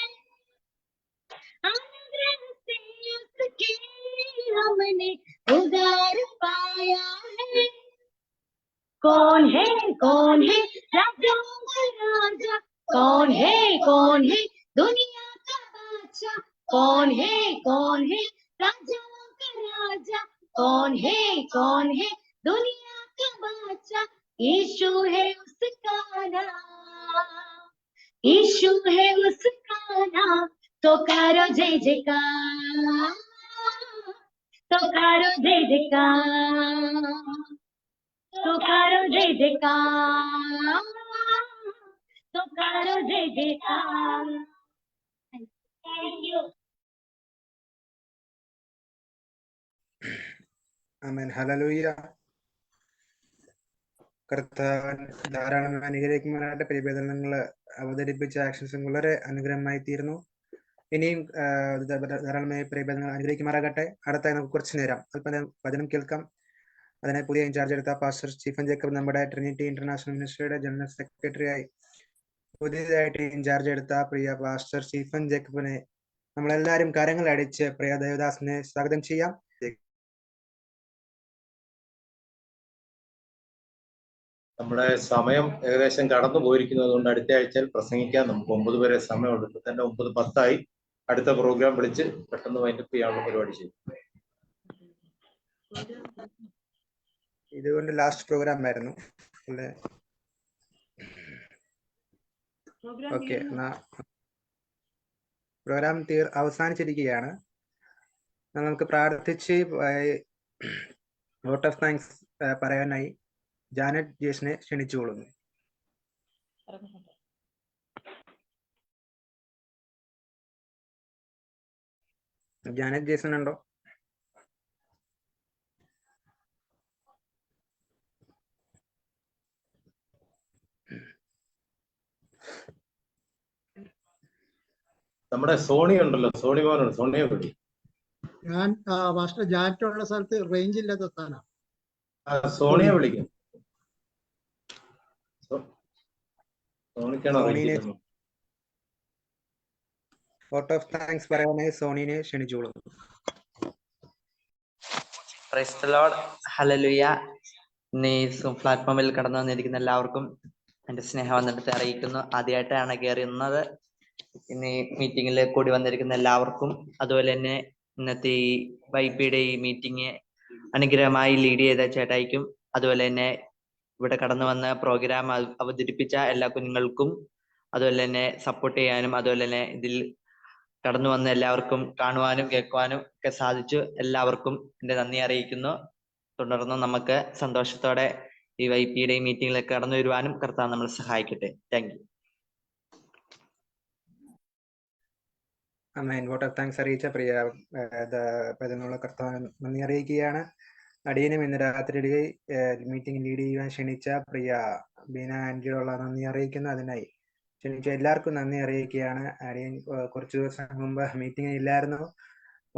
अनुग्रह से उसके हमने उद्धार पाया है। कौन है राजाओं का राजा, कौन है दुनिया का बादशाह, कौन है राजाओं का राजा, कौन है दुनिया का बादशाह, यीशु है उसका नाम, यीशु है उसका नाम, तो करो जय जयकार, तो करो जय जयकार, तो करो जय जयकार, तो करो जय जयकार। Thank you. ആമേൻ. ഹല്ലേലൂയ. കർത്താവൻ ധാരാളം അനുഗ്രഹിക്കുവാനായിട്ട് പരിവേദനങ്ങൾ അവതരിപ്പിച്ച ആക്ഷൻസും വളരെ അനുഗ്രഹമായി തീർന്നു. ഇനിയും ധാരാളമായി പരിവേദനങ്ങൾ അനുഗ്രഹിക്കുമാറാകട്ടെ. അടുത്തായി നമുക്ക് കുറച്ചു നേരം അല്പം വചനം കേൾക്കാം. അതിനെ പുതിയ ഇൻചാർജ് എടുത്ത പാസ്റ്റർ സ്റ്റീഫൻ ജേക്കബ് നമ്മുടെ ട്രിനിറ്റി ഇന്റർനാഷണൽ മിനിസ്ട്രിയുടെ ജനറൽ സെക്രട്ടറിയായി പുതിയതായിട്ട് ഇൻചാർജ് എടുത്ത പ്രിയ പാസ്റ്റർ സ്റ്റീഫൻ ജേക്കബിനെ നമ്മളെല്ലാവരും കരങ്ങൾ അടിച്ച് പ്രിയ ദേവദാസിനെ സ്വാഗതം ചെയ്യാം. നമ്മുടെ സമയം ഏകദേശം കടന്നു പോയിരിക്കുന്നത് കൊണ്ട് അടുത്ത ആഴ്ചയിൽ പ്രസംഗിക്കാൻ നമുക്ക് 9 വരെ സമയമുണ്ട്. ഇപ്പൊ തന്നെ 9:10 അടുത്ത പ്രോഗ്രാം വിളിച്ച് പെട്ടെന്ന് വൈൻഡപ്പ് ചെയ്യാനുള്ള പരിപാടി ചെയ്യും. ഇതുകൊണ്ട് ലാസ്റ്റ് പ്രോഗ്രാം ആയിരുന്നു അല്ലേ? ഓക്കെ, പ്രോഗ്രാം അവസാനിച്ചിരിക്കുകയാണ്. നമുക്ക് പ്രാർത്ഥിച്ച് വോട്ട് ഓഫ് താങ്ക്സ് പറയാനായി ജാനറ്റ് ജേസിനെ ക്ഷണിച്ചുകൊള്ളുന്നു. ജാനറ്റ് ജേസൺ ഉണ്ടോ? നമ്മുടെ സോണി ഉണ്ടല്ലോ, സോണി മോനുണ്ട്, സോണിയെ വിളി. ഞാൻ മാസ്റ്റർ ജാനറ്റുള്ള സ്ഥലത്ത് റേഞ്ച് ഇല്ലാത്ത സ്ഥാനം. സോണിയെ വിളിക്കും. സോണിക്കാണോ അറിയിക്കുന്നത്? വോട്ട് ഓഫ് താങ്ക്സ് പറയാനായി സോണിനെ ക്ഷണിച്ചോളുന്നു. Praise the Lord. ഹല്ലേലൂയ. ഇന്ന് ഈ പ്ലാറ്റ്ഫോമിൽ കടന്നു വന്നിരിക്കുന്ന എല്ലാവർക്കും എന്റെ സ്നേഹവന്ദനത്തെ അറിയിക്കുന്നു. ആദ്യമായിട്ടാണ് കയറുന്നത്. ഇന്ന് ഈ മീറ്റിംഗിൽ കൂടി വന്നിരിക്കുന്ന എല്ലാവർക്കും, അതുപോലെ തന്നെ ഇന്നത്തെ ഈ വൈപിയുടെ ഈ മീറ്റിംഗ് അനുഗ്രഹമായി ലീഡ് ചെയ്ത ചേട്ടായിക്കും, അതുപോലെ തന്നെ ഇവിടെ കടന്നു വന്ന പ്രോഗ്രാം അവതരിപ്പിച്ച എല്ലാ കുഞ്ഞുങ്ങൾക്കും, അതുപോലെ തന്നെ സപ്പോർട്ട് ചെയ്യാനും, അതുപോലെ തന്നെ ഇതിൽ കടന്നു വന്ന എല്ലാവർക്കും കാണുവാനും കേൾക്കുവാനും ഒക്കെ സാധിച്ചു. എല്ലാവർക്കും എന്റെ നന്ദി അറിയിക്കുന്നു. തുടർന്ന് നമുക്ക് സന്തോഷത്തോടെ ഈ YP-യുടെ മീറ്റിംഗിലേക്ക് കടന്നു വരുവാനും കർത്താവ് നമ്മളെ സഹായിക്കട്ടെ. Thank you. അമ്മേൻ. വോട്ട് ഓഫ് താങ്ക്സ് അറിയിച്ച പ്രിയ പതിനുള്ള കർത്താവ് നന്ദി അറിയിക്കുകയാണ്. അടിയനും ഇന്ന് രാത്രി മീറ്റിംഗ് ലീഡ് ചെയ്യുവാൻ ക്ഷണിച്ച പ്രിയ ബീന ആൻറ്റിയോടുള്ള നന്ദി അറിയിക്കുന്നു. അതിനായി ക്ഷണിച്ച എല്ലാവർക്കും നന്ദി അറിയിക്കുകയാണ്. അടിയൻ കുറച്ച് ദിവസം മുമ്പ് മീറ്റിംഗ് ഇല്ലായിരുന്നു,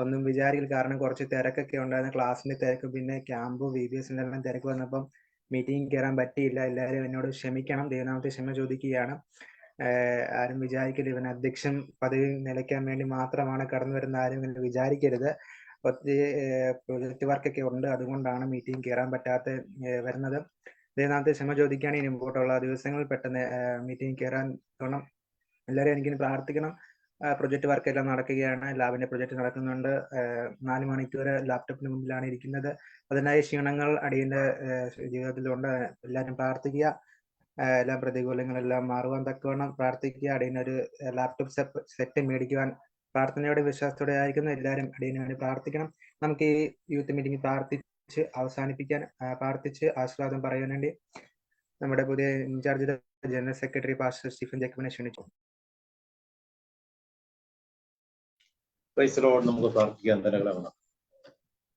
ഒന്നും വിചാരിക്കില്ല. കാരണം കുറച്ച് തിരക്കൊക്കെ ഉണ്ടായിരുന്നു, ക്ലാസ്സിന്റെ തിരക്ക്, പിന്നെ ക്യാമ്പ് VBSന്റെ എല്ലാം തിരക്ക് വന്നപ്പം മീറ്റിംഗ് കയറാൻ പറ്റിയില്ല. എല്ലാവരും എന്നോട് ക്ഷമിക്കണം, ദൈവനാമത്തെ ക്ഷമ ചോദിക്കുകയാണ്. ആരും വിചാരിക്കരുത് ഇവൻ അധ്യക്ഷൻ പദവി നിലയ്ക്കാൻ വേണ്ടി മാത്രമാണ് കടന്നു വരുന്ന, ആരും എന്ന് വിചാരിക്കരുത്. ഒത്തിരി പ്രൊജക്ട് വർക്കൊക്കെ ഉണ്ട്, അതുകൊണ്ടാണ് മീറ്റിംഗ് കയറാൻ പറ്റാത്ത വരുന്നത്. ദൈവനാമത്തെ ക്ഷമ ചോദിക്കുകയാണ്. ഇനി മുമ്പോട്ടുള്ള ദിവസങ്ങളിൽ പെട്ടെന്ന് മീറ്റിംഗ് കയറാൻ തോണം. എല്ലാവരും എനിക്കിനി പ്രാർത്ഥിക്കണം. പ്രൊജക്ട് വർക്ക് എല്ലാം നടക്കുകയാണ്, ലാബിന്റെ പ്രൊജക്ട് നടക്കുന്നുണ്ട്. 4 മണിക്കൂർ ലാപ്ടോപ്പിന് മുമ്പിലാണ് ഇരിക്കുന്നത്. അതിനായി ക്ഷീണങ്ങൾ അടിയന്റെ ജീവിതത്തിലുണ്ട്. എല്ലാവരും പ്രാർത്ഥിക്കുക. എല്ലാ പ്രതികൂലങ്ങളെല്ലാം മാറുവാൻ തക്കവണ്ണം പ്രാർത്ഥിക്കുക. അടിയനൊരു ലാപ്ടോപ്പ് സെറ്റ് മേടിക്കുവാൻ പ്രാർത്ഥനയോടെ വിശ്വാസത്തോടെ ആയിരിക്കുന്നു. എല്ലാവരും അടിയന് വേണ്ടി പ്രാർത്ഥിക്കണം. നമുക്ക് ഈ യൂത്ത് മീറ്റിംഗ് പ്രാർത്ഥിച്ച് അവസാനിപ്പിക്കാൻ, പ്രാർത്ഥിച്ച് ആശീർവാദം പറയാൻ വേണ്ടി നമ്മുടെ പുതിയ in-charge general secretary pastor Stephen ജേക്കബിനെ ക്ഷണിച്ചു. നമുക്ക് പ്രാർത്ഥിക്കാൻ തരകളാണ്.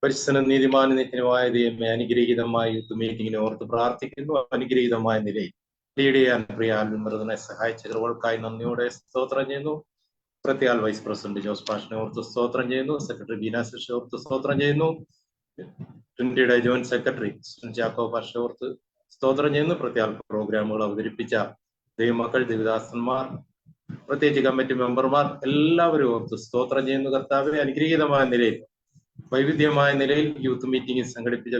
പരിശുദ്ധനും നീതിമാനും നിത്യനുമായ ദൈവമേ, അനുഗ്രഹീതമായ യൂത്ത് മീറ്റിംഗിനെ ഓർത്ത് പ്രാർത്ഥിക്കുന്നു. അനുഗ്രഹീതമായ നിലയിൽ ലീഡ് ചെയ്യാൻ പ്രിയ ആൽവിൻ സഹായിച്ച കൃപകൾക്കായി നന്ദിയോടെ സ്തോത്രം ചെയ്യുന്നു. പ്രത്യാൽ വൈസ് പ്രസിഡന്റ് ജോസ് പാഷനെ ഓർത്ത് സ്തോത്രം ചെയ്യുന്നു. സെക്രട്ടറി ബീന ശിഷ ഓർത്ത് സ്തോത്രം ചെയ്യുന്നു. ട്രിനിറ്റിയുടെ ജോയിന്റ് സെക്രട്ടറി ജാക്കോ പാഷ ഓർത്ത് സ്തോത്രം ചെയ്യുന്നു. പ്രത്യാൽ പ്രോഗ്രാമുകൾ അവതരിപ്പിച്ച ദൈവമക്കൾ, ദേവദാസന്മാർ, പ്രത്യേകിച്ച് കമ്മിറ്റി മെമ്പർമാർ എല്ലാവരും ഓർത്ത് സ്തോത്രം ചെയ്യുന്നു. കർത്താവെ, അനുഗ്രഹീതമായ നിലയിൽ, വൈവിധ്യമായ നിലയിൽ യൂത്ത് മീറ്റിംഗ് സംഘടിപ്പിച്ച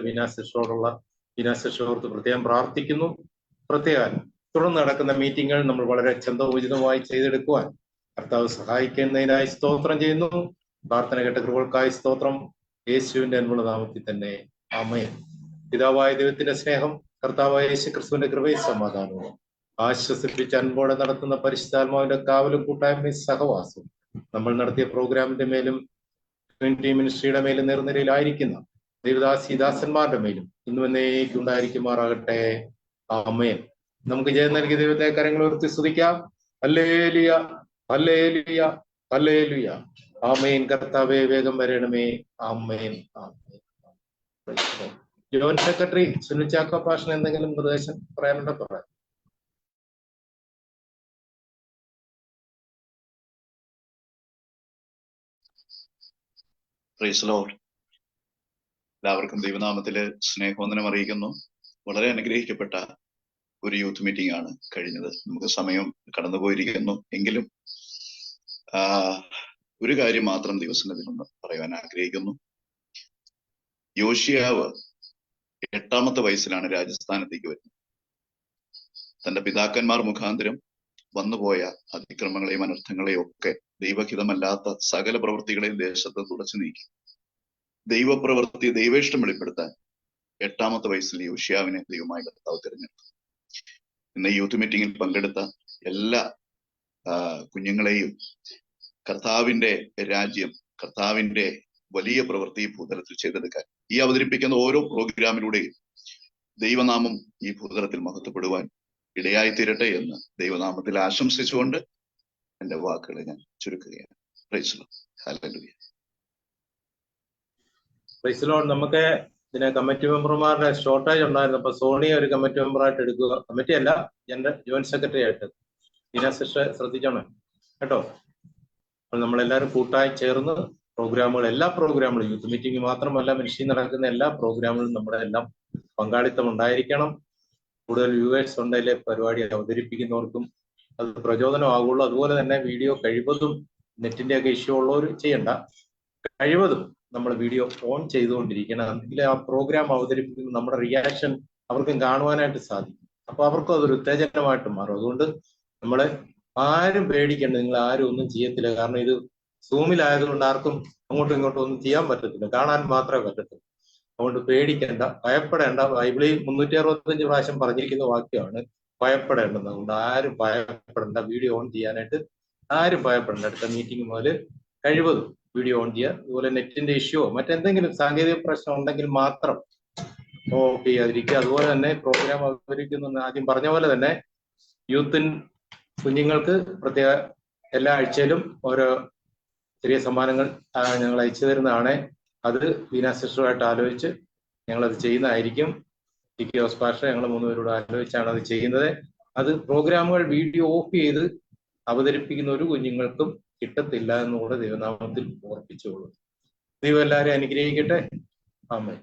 ഓർത്ത് പ്രത്യേകം പ്രാർത്ഥിക്കുന്നു. പ്രത്യേകം തുടർന്ന് നടക്കുന്ന മീറ്റിങ്ങുകൾ നമ്മൾ വളരെ ചന്തോചിതമായി ചെയ്തെടുക്കുവാൻ കർത്താവ് സഹായിക്കുന്നതിനായി സ്തോത്രം ചെയ്യുന്നു. പ്രാർത്ഥന കേട്ട കൃപകൾക്കായി സ്തോത്രം. യേശുവിന്റെ അൻപുള്ള നാമത്തിൽ തന്നെ ആമേൻ. പിതാവായ ദൈവത്തിന്റെ സ്നേഹം, കർത്താവായ യേശു ക്രിസ്തുവിന്റെ കൃപയും സമാധാനവും ആശ്വസിപ്പിച്ച് അൻപോടെ നടത്തുന്ന പരിശുദ്ധാത്മാവിന്റെ കാവലും കൂട്ടായ്മയും സഹവാസവും നമ്മൾ നടത്തിയ പ്രോഗ്രാമിന്റെ മേലും ട്രിനിറ്റി മിനിസ്ട്രിയുടെ മേലും നേർനിരയിലായിരിക്കുന്ന ദൈവദാസന്മാരുടെ മേലും ഇന്നും എന്നേക്കും ഉണ്ടായിരിക്കുമാറാകട്ടെ. ആമേൻ. നമുക്ക് ജയം നൽകിയ ദൈവത്തെ കരങ്ങൾ ഉയർത്തി സ്തുതിക്കാം. ഹല്ലേലൂയ, ഹല്ലേലൂയ, ഹല്ലേലൂയ. ആമേൻ. കർത്താവേ, വേഗം വരണമേ. ആമേൻ, ആമേൻ. ജോയിന്റ് സെക്രട്ടറി സുനിൽ ചാക്കോ പാഷന് എന്തെങ്കിലും നിർദ്ദേശം പറയാനുണ്ടോ? പറയാം. Praise Lord. എല്ലാവർക്കും ദൈവനാമത്തില് സ്നേഹവന്ദനം അറിയിക്കുന്നു. വളരെ അനുഗ്രഹിക്കപ്പെട്ട ഒരു യൂത്ത് മീറ്റിംഗ് ആണ് കഴിഞ്ഞത്. നമുക്ക് സമയം കടന്നുപോയിരിക്കുന്നു. എങ്കിലും ഒരു കാര്യം മാത്രം ദിവസങ്ങളിൽ നിന്ന് പറയാൻ ആഗ്രഹിക്കുന്നു. യോശിയാവ് 8ാമത്തെ വയസ്സിലാണ് രാജസ്ഥാനത്തേക്ക് വരുന്നത്. തന്റെ പിതാക്കന്മാർ മുഖാന്തരം വന്നുപോയ അതിക്രമങ്ങളെയും അനർത്ഥങ്ങളെയും ഒക്കെ, ദൈവഹിതമല്ലാത്ത സകല പ്രവൃത്തികളെയും ദേശത്ത് തുടച്ചു നീക്കി ദൈവപ്രവൃത്തി, ദൈവേഷ്ടം വെളിപ്പെടുത്താൻ 8ാമത്തെ വയസ്സിൽ യോശിയാവിനെ ദൈവമായി കർത്താവ് തിരഞ്ഞെടുത്തു. ഇന്ന് യൂത്ത് മീറ്റിംഗിൽ പങ്കെടുത്ത എല്ലാ കുഞ്ഞുങ്ങളെയും കർത്താവിന്റെ രാജ്യം, കർത്താവിന്റെ വലിയ പ്രവൃത്തി ഭൂതലത്തിൽ ചെയ്തെടുക്കാൻ, ഈ അവതരിപ്പിക്കുന്ന ഓരോ പ്രോഗ്രാമിലൂടെയും ദൈവനാമം ഈ ഭൂതലത്തിൽ മഹത്വപ്പെടുവാൻ ഇടയായി തീരട്ടെ എന്ന് ദൈവനാമത്തിൽ ആശംസിച്ചുകൊണ്ട് എന്റെ വാക്കുകളെ ഞാൻ ചുരുക്കുകയാണ്. Praise Lord. ഹല്ലേലൂയ. Praise Lord. നമുക്ക് ഇതിന് കമ്മിറ്റി മെമ്പർമാരുടെ ഷോർട്ടേജ് ഉണ്ടായിരുന്നു. അപ്പൊ സോണിയെ ഒരു കമ്മിറ്റി മെമ്പറായിട്ട് എടുക്കുക. കമ്മിറ്റി അല്ല, എന്റെ ജോയിന്റ് സെക്രട്ടറി ആയിട്ട് ശ്രദ്ധിച്ചോണം കേട്ടോ. അപ്പോൾ നമ്മളെല്ലാവരും കൂട്ടായി ചേർന്ന് എല്ലാ പ്രോഗ്രാമുകളും യൂത്ത് മീറ്റിംഗ് മാത്രമല്ല, മിനിസ്ട്രി നടക്കുന്ന എല്ലാ പ്രോഗ്രാമുകളും നമ്മുടെ എല്ലാം പങ്കാളിത്തം ഉണ്ടായിരിക്കണം. കൂടുതൽ വ്യൂവേഴ്സ് ഉണ്ടെങ്കിലേ പരിപാടി അവതരിപ്പിക്കുന്നവർക്കും അത് പ്രചോദനമാകുള്ളൂ. അതുപോലെ തന്നെ വീഡിയോ കഴിവതും നെറ്റിന്റെ ഒക്കെ ഇഷ്യൂ ഉള്ളവർ ചെയ്യണ്ട, കഴിവതും നമ്മൾ വീഡിയോ ഓൺ ചെയ്തുകൊണ്ടിരിക്കണം. എങ്കിൽ ആ പ്രോഗ്രാം അവതരിപ്പിക്കുമ്പോൾ നമ്മുടെ റിയാക്ഷൻ അവർക്കും കാണുവാനായിട്ട് സാധിക്കും. അപ്പൊ അവർക്കും അതൊരു ഉത്തേജനമായിട്ട് മാറും. അതുകൊണ്ട് നമ്മളെ ആരും പേടിക്കേണ്ട, നിങ്ങൾ ആരും ഒന്നും ചെയ്യത്തില്ല. കാരണം ഇത് സൂമിലായതുകൊണ്ട് ആർക്കും അങ്ങോട്ടും ഇങ്ങോട്ടും ഒന്നും ചെയ്യാൻ പറ്റത്തില്ല, കാണാൻ മാത്രമേ പറ്റത്തുള്ളൂ. അതുകൊണ്ട് പേടിക്കേണ്ട, ഭയപ്പെടേണ്ട. ബൈബിളിൽ 365 പ്രാവശ്യം പറഞ്ഞിരിക്കുന്ന വാക്യമാണ് ഭയപ്പെടേണ്ടത്. അതുകൊണ്ട് ആരും ഭയപ്പെടേണ്ട, വീഡിയോ ഓൺ ചെയ്യാനായിട്ട് ആരും ഭയപ്പെടേണ്ട. അടുത്ത മീറ്റിംഗ് മുതൽ കഴിവതും വീഡിയോ ഓൺ ചെയ്യുക. അതുപോലെ നെറ്റിന്റെ ഇഷ്യൂവോ മറ്റെന്തെങ്കിലും സാങ്കേതിക പ്രശ്നം ഉണ്ടെങ്കിൽ മാത്രം ഓഫ് ചെയ്യാതിരിക്കുക. അതുപോലെ തന്നെ പ്രോഗ്രാം അവതരിപ്പിക്കുന്ന ആദ്യം പറഞ്ഞ പോലെ തന്നെ കുഞ്ഞുങ്ങൾക്ക് പ്രത്യേക എല്ലാ ആഴ്ചയിലും ഓരോ ചെറിയ സമ്മാനങ്ങൾ ഞങ്ങൾ അയച്ചു തരുന്നതാണ്. അത് ബീന സിസ്റ്ററുമായിട്ട് ആലോചിച്ച് ഞങ്ങളത് ചെയ്യുന്നതായിരിക്കും. ജോസ് പാസ്റ്റർ ഞങ്ങൾ 3 പേരോട് ആലോചിച്ചാണ് അത് ചെയ്യുന്നത്. അത് പ്രോഗ്രാമുകൾ വീഡിയോ ഓഫ് ചെയ്ത് അവതരിപ്പിക്കുന്ന ഒരു കുഞ്ഞുങ്ങൾക്കും കിട്ടത്തില്ല എന്നുകൂടെ ദൈവനാമത്തിൽ ഓർപ്പിച്ചുകൊള്ളു. ദൈവം എല്ലാവരെയും അനുഗ്രഹിക്കട്ടെ. ആമേൻ.